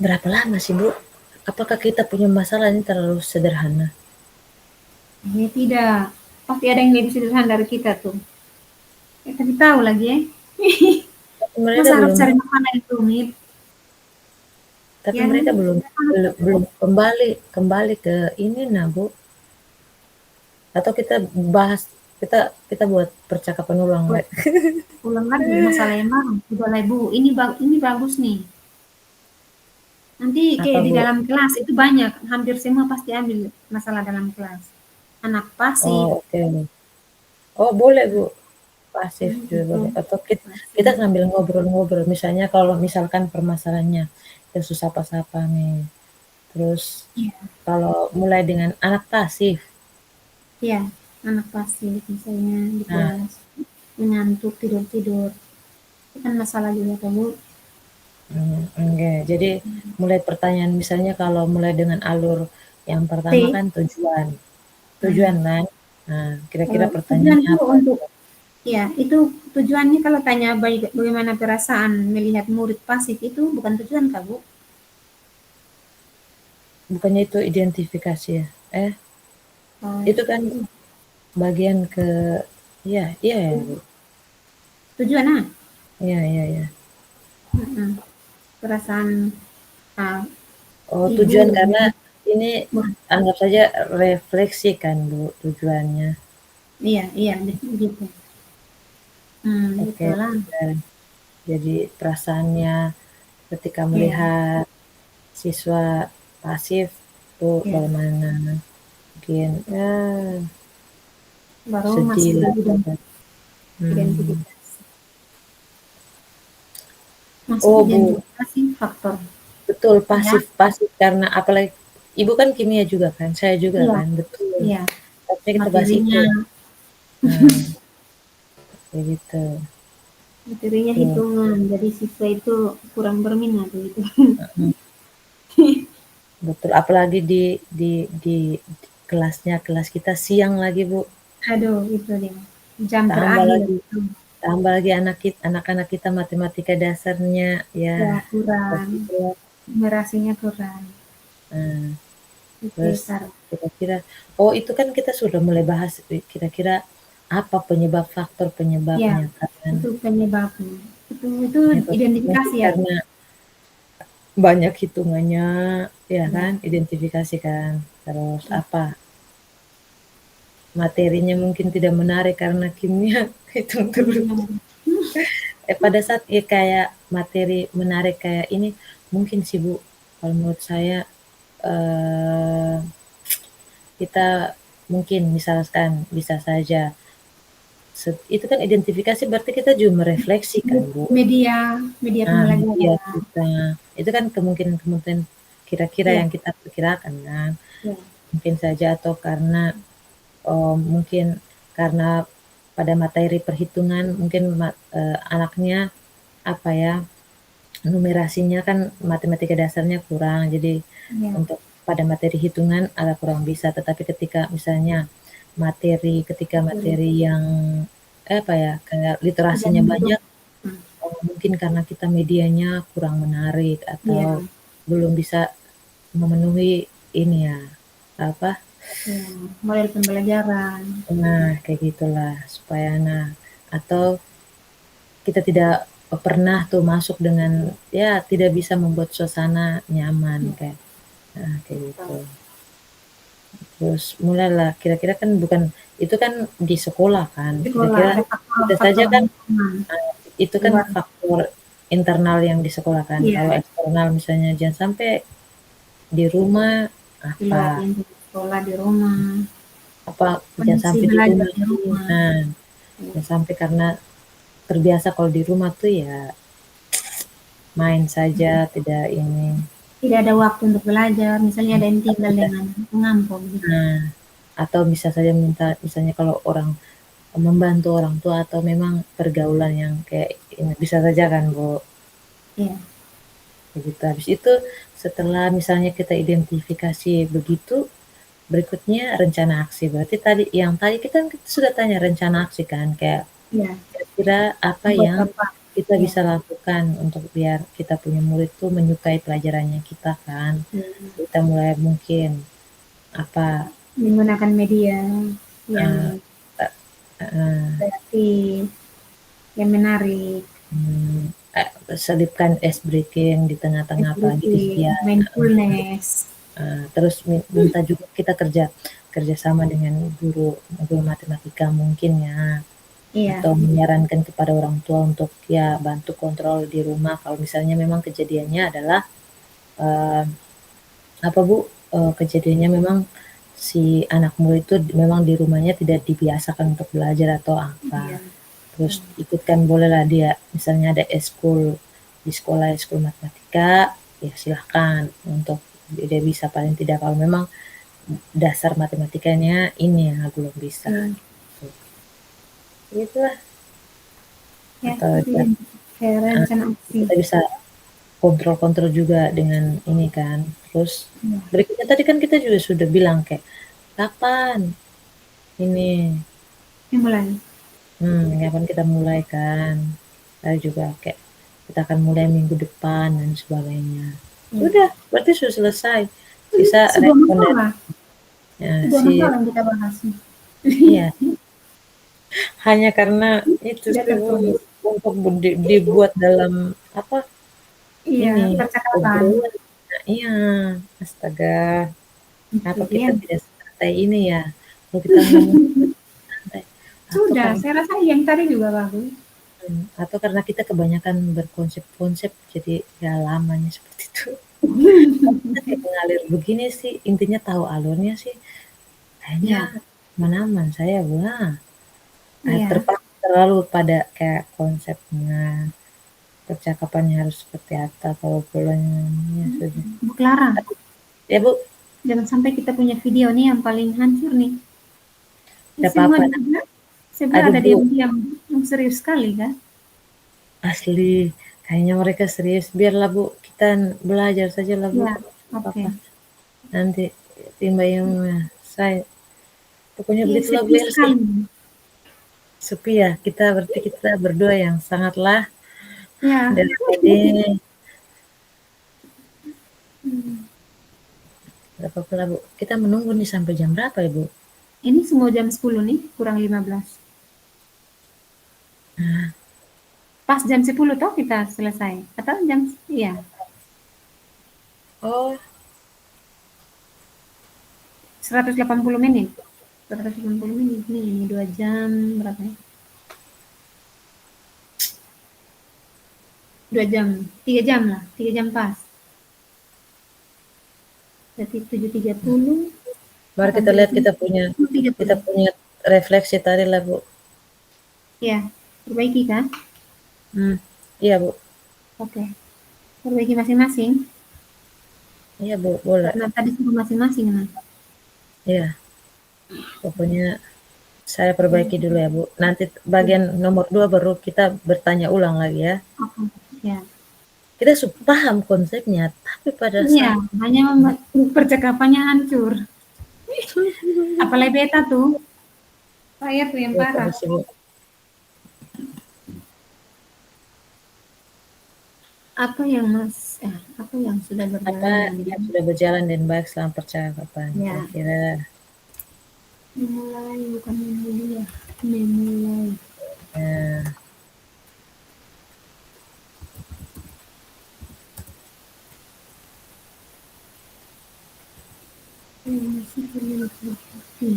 berapa lama sih, Bu? Apakah kita punya masalah ini terlalu sederhana? Ini tidak. Pasti ada yang lebih sederhana dari kita tuh. Tapi tahu lagi ya. Tapi mereka Masa harus belum cari makanan yang rumit? tapi Yang mereka belum sederhana belum saja. belum kembali kembali ke ini nah, Bu. Atau kita bahas kita kita buat percakapan ulang, Buat Le. ulang lagi masalah yang baru. Udah lah Bu, ini bagus nih. Nanti Apa, kayak di Bu? dalam kelas itu banyak, hampir semua pasti ambil masalah dalam kelas. Anak pasif, Oh, oke. Oh boleh Bu, pasif juga Itu boleh, atau kita pasif. sambil ngobrol-ngobrol, misalnya kalau misalkan permasalahannya yang susah apa nih, terus Iya, kalau mulai dengan anak pasif, iya, anak pasif misalnya di nah, kelas mengantuk tidur-tidur. Itu kan masalah juga kan, Bu. oke, jadi mulai pertanyaan misalnya kalau mulai dengan alur yang pertama T. kan tujuan, Nah, tujuan kan, nah kira-kira kalau tujuan pertanyaannya itu apa untuk tuh? ya, itu tujuannya kalau tanya bagaimana perasaan melihat murid pasif itu bukan tujuan Kak, Bu? Bukannya itu identifikasi ya? Oh, Itu kan bagian ke, iya iya ya Bu, tujuan ah. iya iya iya. Mm-mm. Perasaan ah, Oh, ibu tujuan karena melihat ini murid. anggap saja refleksi kan Bu, tujuannya. Iya, iya, begitu. Oke, Gitulah. dan jadi perasaannya ketika Iya, melihat siswa pasif tuh iya. bagaimana? Mungkin ya Baru sedih masuk lah di gitu. Hmm. identifikasi. Masuk Oh Bu, identifikasi faktor. betul Ya, pasif-pasif karena apalagi Ibu kan kimia juga kan, saya juga iya, kan, betul. iya. Tapi kita bahas itu. Materinya, Nah, kayak gitu. materinya Tuh. hitungan. Jadi siswa itu kurang berminat gitu. Mm, betul. Apalagi di kelasnya, kelas kita siang lagi Bu. Aduh, itu dia. Jam Tambah terakhir. lagi tambah lagi anak-anak kita matematika dasarnya ya Ya, kurang. seperti itu ya. Numerasinya kurang. Nah, Oke, terus Kak. kira-kira oh itu kan kita sudah mulai bahas kira-kira apa penyebab faktor Ya, penyebabnya kan. itu penyebabnya. Itu Penyebab identifikasi mungkin ya. karena banyak hitungannya ya kan, Ya. identifikasi kan. Terus Ya. apa materinya mungkin tidak menarik karena kimia hitung terus. Pada saat ya kayak materi menarik kayak ini mungkin sih Bu, kalau menurut saya eh, kita mungkin misalkan bisa saja itu kan identifikasi berarti kita juga merefleksikan Bu. Media, media Nah, media pembelajaran. kita itu kan kemungkinan-kemungkinan kira-kira Ya, yang kita perkirakan kan. ya, Mungkin saja atau karena mungkin karena pada materi perhitungan mungkin anaknya apa ya numerasinya kan matematika dasarnya kurang, jadi ya. untuk pada materi hitungan agak kurang bisa, tetapi ketika Materi. materi yang apa ya, kayak Tidak literasinya mendukung. banyak, mungkin karena kita medianya kurang menarik atau Ya, belum bisa memenuhi ini ya, apa, ya, model pembelajaran. nah kayak gitulah supaya atau kita tidak pernah tuh masuk dengan ya tidak bisa membuat suasana nyaman Ya, kayak gitu. betul. Terus mulailah kira-kira kan bukan itu kan di sekolah kan, Sekolah kira-kira ada bisa faktor-faktor saja kan, lingkungan itu kan luar. faktor internal yang di sekolah kan. Kalau Iya, eksternal misalnya jangan sampai di rumah di luar apa lingkungan sekolah di rumah. apa jangan Kondisi sampai di belajar rumah di tuh, rumah. nah Ya, jangan sampai karena terbiasa kalau di rumah tuh ya main saja tidak ini, tidak ada waktu untuk belajar. Misalnya ada yang atau tinggal bisa dengan pengampung gitu. nah, atau bisa saja minta misalnya kalau orang membantu orang tua atau memang pergaulan yang kayak ini bisa saja kan Bu, Iya, begitu. Habis itu setelah misalnya kita identifikasi begitu, berikutnya rencana aksi. Berarti tadi kita kan sudah tanya rencana aksi kan, kayak iya. kira-kira apa Buat yang apa? kita Ya, bisa lakukan untuk biar kita punya murid tuh menyukai pelajarannya kita kan. ya. Kita mulai mungkin apa Menggunakan media eh, yang eh, eh, kreatif, yang menarik, hmm, selipkan ice breaking di tengah-tengah apalagi everything, kegiatan. mindfulness. Terus minta juga kita kerjasama dengan guru matematika mungkin ya, Iya, atau menyarankan kepada orang tua untuk ya bantu kontrol di rumah kalau misalnya memang kejadiannya adalah, eee, apa Bu, kejadiannya memang si anakmu itu memang di rumahnya tidak dibiasakan untuk belajar atau apa. Iya. Terus ikutkan bolehlah dia, misalnya ada eskul di sekolah, eskul matematika, ya silahkan untuk dia bisa paling tidak kalau memang dasar matematikanya ini yang belum bisa. Iya. Itulah Ya, atau itu yang kayak rencana aksi. kita bisa kontrol-kontrol juga dengan ini kan. Terus Iya. berikutnya tadi kan kita juga sudah bilang kayak kapan ini Mulai. kapan kita mulai kan. Saya juga kayak kita akan mulai minggu depan dan sebagainya. Iya. Sudah, berarti sudah selesai. Sisa Sebuah respon dari masalah. Sebuah si masalah yang kita bahas nih. iya, hanya karena itu Sudah sih Bu, tertulis. untuk dibuat dalam apa Iya, ini percakapan. obrolan. Nah, iya, astaga, Itu kenapa dia. kita tidak santai ini ya? Kalau kita ngomong santai, atau Sudah, karena saya rasa yang tadi juga bagus. atau karena kita kebanyakan berkonsep-konsep jadi ya lamanya seperti itu. Kita kayak mengalir begini sih, intinya tahu alurnya sih, kayaknya Ya, aman-aman saya, wah, iya. terpaku terlalu pada kayak konsepnya, percakapannya harus seperti apa, kalau obrolannya sudah. Bu Clara, Ya Bu, jangan sampai kita punya video nih yang paling hancur nih. Ini tidak semua apa-apa. sebelah Aduh ada Bu, diam-diam yang serius sekali kan? asli, kayaknya mereka serius. Biarlah Bu, kita belajar saja lah Bu, Ya, apa-apa. oke. Nanti timba ilmunya. Saya, pokoknya Iya, begitulah Bu sepi Elsie. sekali. Sepi ya, kita berarti kita berdua yang sangatlah Ya, dari tadi hmm. berapa pula Bu? Kita menunggu nih sampai jam berapa ya Bu? Ini semua jam 10 nih, kurang 15. Pas jam 10 toh kita selesai. Atau jam, iya, Oh, 180 menit. 180 menit nih, ini 2 jam berapa ya? 2 jam, 3 jam lah, 3 jam pas. Berarti 7.30, mari kita lihat 8.30. kita punya refleksi tadi lah Bu. Ya, perbaiki kan? Hmm, iya Bu. Oke, perbaiki masing-masing. Iya Bu, boleh. Karena tadi suruh masing-masing nah. Iya, pokoknya saya perbaiki dulu ya Bu. Nanti bagian nomor 2 baru kita bertanya ulang lagi ya. Oke, ya. Kita paham konsepnya, tapi pada Iya, saat hanya membuat percakapannya hancur. Apalagi beta tuh, saya tuh yang ya, parah. permisi, Bu. Apa yang sudah Apa berjalan dengan yang baik? sudah berjalan dan baik selama percakapan? Ya, Kira-kira memulai bukan memulai ya, memulai. eh, Masih perlu diperhati.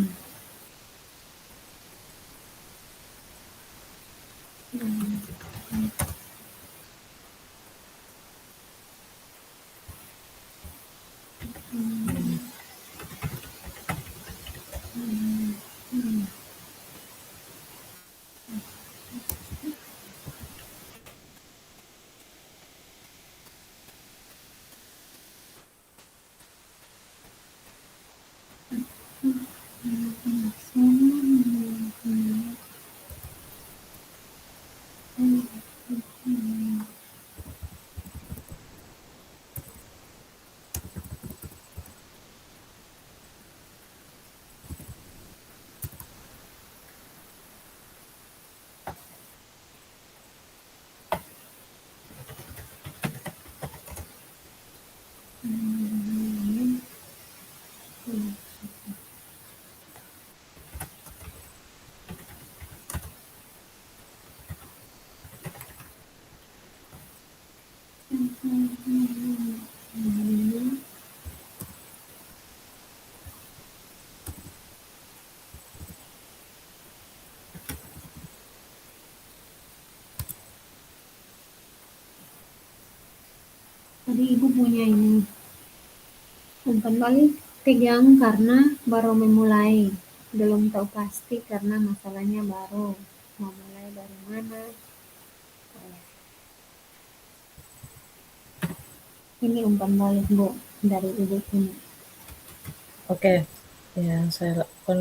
Tadi ibu punya ini umpan balik. Tegang karena baru memulai, belum tahu pasti karena masalahnya baru. Mau mulai dari mana? Ini umpan balik Bu dari Ibu ini. Oke, yang saya lakukan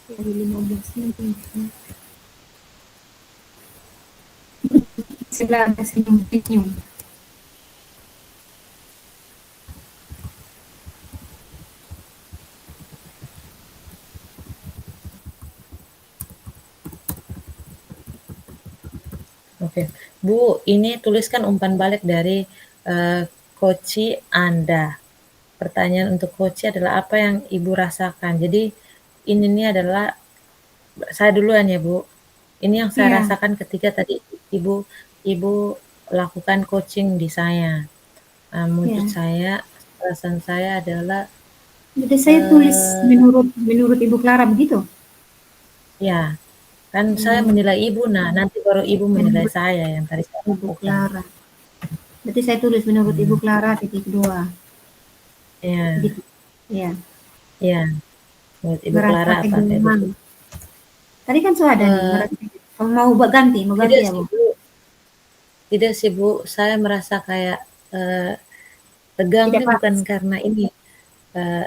Dari 15 menit. Sebelah ada senyum-senyum. oke. Bu, ini tuliskan umpan balik dari koci Anda. Pertanyaan untuk koci adalah apa yang Ibu rasakan. Jadi ini nih adalah saya duluan ya Bu. Ini yang saya Iya, rasakan ketika tadi Ibu Ibu lakukan coaching di saya. Menurut iya. saya, perasaan saya adalah Jadi saya tulis eh menurut menurut Ibu Clara begitu? ya, kan saya Hmm, menilai Ibu, nah nanti baru Ibu menilai menurut saya yang tadi saya Ibu lakukan. Clara. Berarti saya tulis menurut Ibu Hmm, Clara titik dua. ya, Gitu. Ya. ya, menurut Ibu Merasa Clara apa kayak kehilangan. gitu? Tadi kan sudah ada nih, Eh, merasa mau ganti tidak ya sih Bu? Bu, tidak sih Bu, saya merasa kayak eh, tegang Tidak nih bukan pas. karena ini, eh,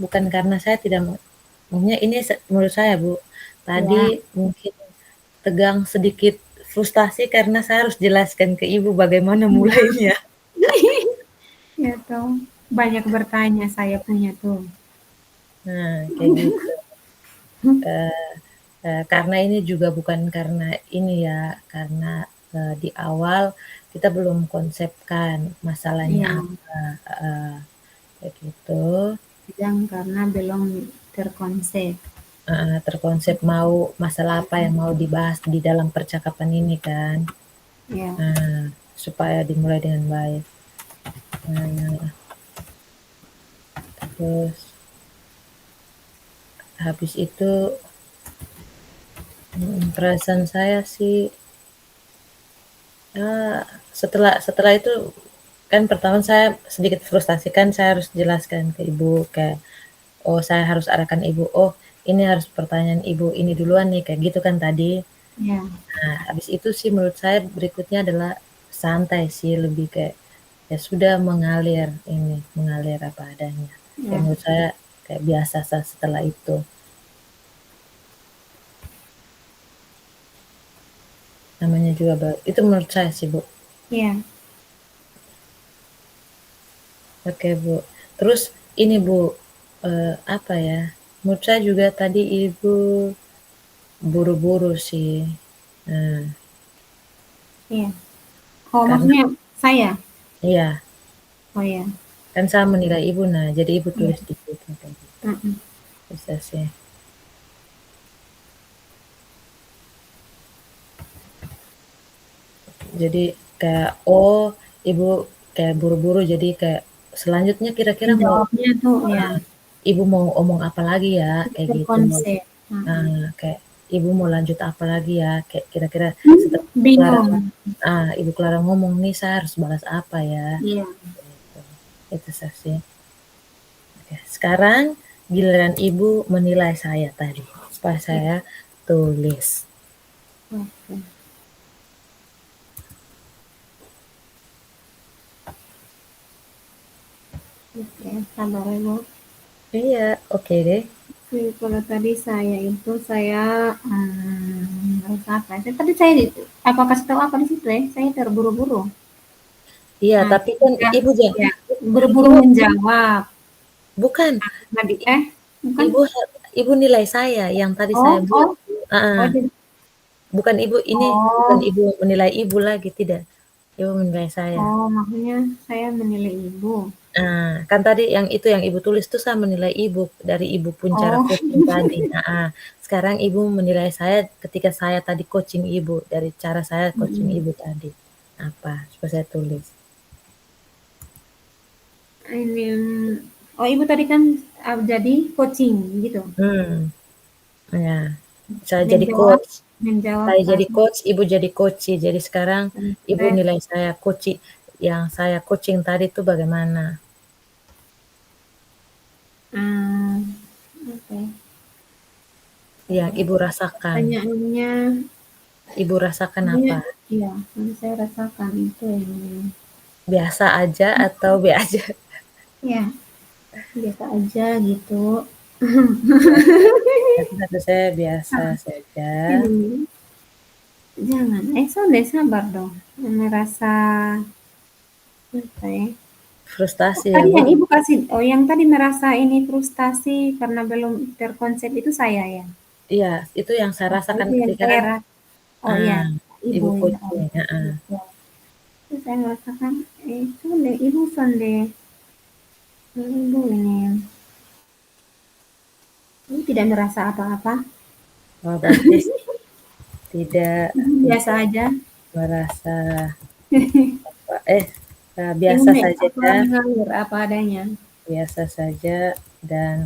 bukan karena saya tidak maksudnya ini menurut saya Bu, tadi Ya. mungkin tegang sedikit frustasi karena saya harus jelaskan ke Ibu bagaimana mulainya. Ya toh. Banyak bertanya saya punya tuh. Nah, kayak gitu. Eee karena ini juga bukan karena ini ya, karena, di awal kita belum konsepkan masalahnya Iya, apa, heeh, kayak gitu, bilang karena belum terkonsep. heeh, terkonsep mau masalah apa yang mau dibahas di dalam percakapan ini kan. Ya, Nah, supaya dimulai dengan baik. Nah, terus habis itu, perasaan saya sih, setelah setelah itu kan pertama saya sedikit frustasi kan saya harus jelaskan ke ibu kayak, oh saya harus arahkan ibu, oh ini harus pertanyaan ibu ini duluan nih, kayak gitu kan tadi. ya, Nah, habis itu sih menurut saya berikutnya adalah santai sih, lebih kayak, ya sudah mengalir ini, mengalir apa adanya. Kayak ya, menurut saya kayak biasa setelah itu. Namanya juga itu menurut saya sih, Bu. ya. Oke, Bu. Terus ini, Bu, apa ya, menurut saya juga tadi Ibu buru-buru sih. Nah, Iya. Oh, karena maksudnya saya? iya, Oh ya, kan saya menilai Ibu, nah jadi Ibu iya. tulis di situ kayak gitu. Mm-mm. Bisa sih. Jadi kayak, oh Ibu kayak buru-buru jadi kayak selanjutnya kira-kira mau Menjawabnya tuh ya Ibu mau omong apa lagi ya, kayak gitu. terkonsep. Mm-mm. Kayak Ibu mau lanjut apa lagi ya, kayak kira-kira setelah Clara Bingung. Ibu Clara ngomong nih saya harus balas apa ya, Iya. gitu. Itu sih. Oke, sekarang giliran Ibu menilai saya tadi, supaya Iya. saya tulis. Oke. Oke, sabar ya, Bu. Iya, oke deh. Oke, kalau tadi saya harus apa? Tadi saya apa kasih tahu apa di situ ya? Saya terburu-buru. Iya, Nah, tapi kan ya, Ibu ya, buru-buru Ibu menjawab. bukan, Tadi bukan? Ibu Ibu nilai saya yang tadi saya Oh, buat. oh, Heeh, oh, jadi, bukan Ibu ini bukan oh, Ibu menilai Ibu lagi, tidak. Ibu menilai saya. oh, maksudnya saya menilai ibu. Kan tadi yang itu yang Ibu tulis tuh saya menilai Ibu, dari Ibu pun cara Oh, coaching tadi, heeh. Sekarang Ibu menilai saya ketika saya tadi coaching Ibu, dari cara saya coaching mm, Ibu tadi. Apa? Coba saya tulis. ini, oh ibu tadi kan jadi coaching gitu. Hmm, ya. Saya jadi Menjawab, coach. menjawab Saya jadi apa coach, ibu jadi coachee. Jadi sekarang ibu stres. nilai saya coachee, yang saya coaching tadi itu bagaimana? Ah, oke. Yang ibu rasakan. Pertanyaannya, Ibu rasakan sebenarnya apa? iya, yang saya rasakan itu yang Biasa aja atau be aja? ya biasa aja gitu. Kata saya biasa saja. Hmm, jangan, sudah sabar dong. Merasa apa ya? Frustasi ya, Tadi Bu? yang ibu kasih, oh yang tadi merasa ini frustasi karena belum terkonsep itu saya ya. Iya, itu yang saya Oh, rasakan itu yang ketika saya oh iya, ah, ibu ibu ya. Oh, coaching, heeh. gitu. Terus saya merasakan, sonde, ibu sonde, ibu ini tidak merasa apa-apa, Oh, berarti tidak biasa tidak aja. merasa apa Ibu biasa saja ya, mengalir apa adanya. biasa saja dan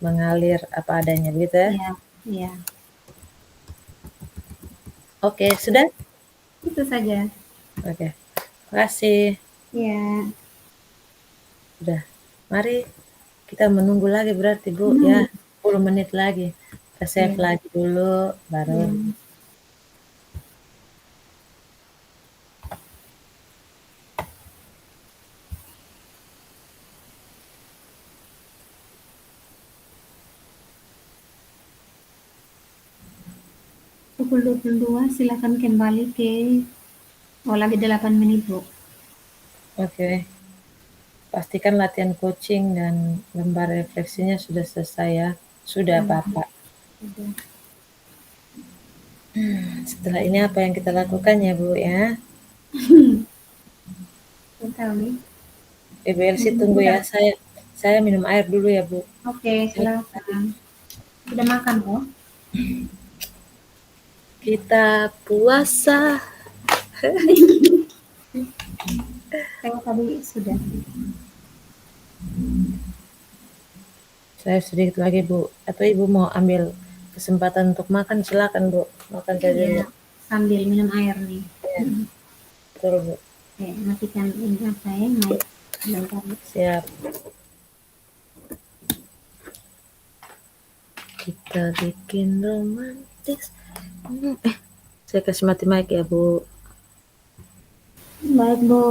mengalir apa adanya, begitu ya? Iya, iya. Oke, sudah? Itu saja. Oke, makasih. Iya. Sudah. Mari kita menunggu lagi berarti, Bu, ya, Hmm, 10 menit lagi. Kita save iya, lagi dulu, baru iya. 22, silakan kembali ke lagi 8 menit, Bu. oke. Pastikan latihan coaching dan lembar refleksinya sudah selesai ya. Sudah, Hmm, Bapak. udah. Setelah ini apa yang kita lakukan ya, Bu, ya? Bentar nih. Ibu Elsie Hmm, tunggu ya, udah. saya minum air dulu ya, Bu. Oke, silakan. Udah makan, Bu? Kita puasa. Saya tadi sudah. Saya sedikit lagi, Bu. Atau Ibu mau ambil kesempatan untuk makan, silakan, Bu. Makan saja Ya, dulu. sambil minum air nih. Ya, betul, Bu. Oke, matikan ini apa ya, mic. Bentar. Siap. Kita bikin romantis. Saya kasih mati mic ya, Bu. Baik, Bu.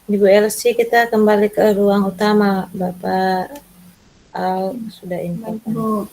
Ibu Elsie, kita kembali ke ruang utama. Bapak Al sudah Baik, infokan. Bu.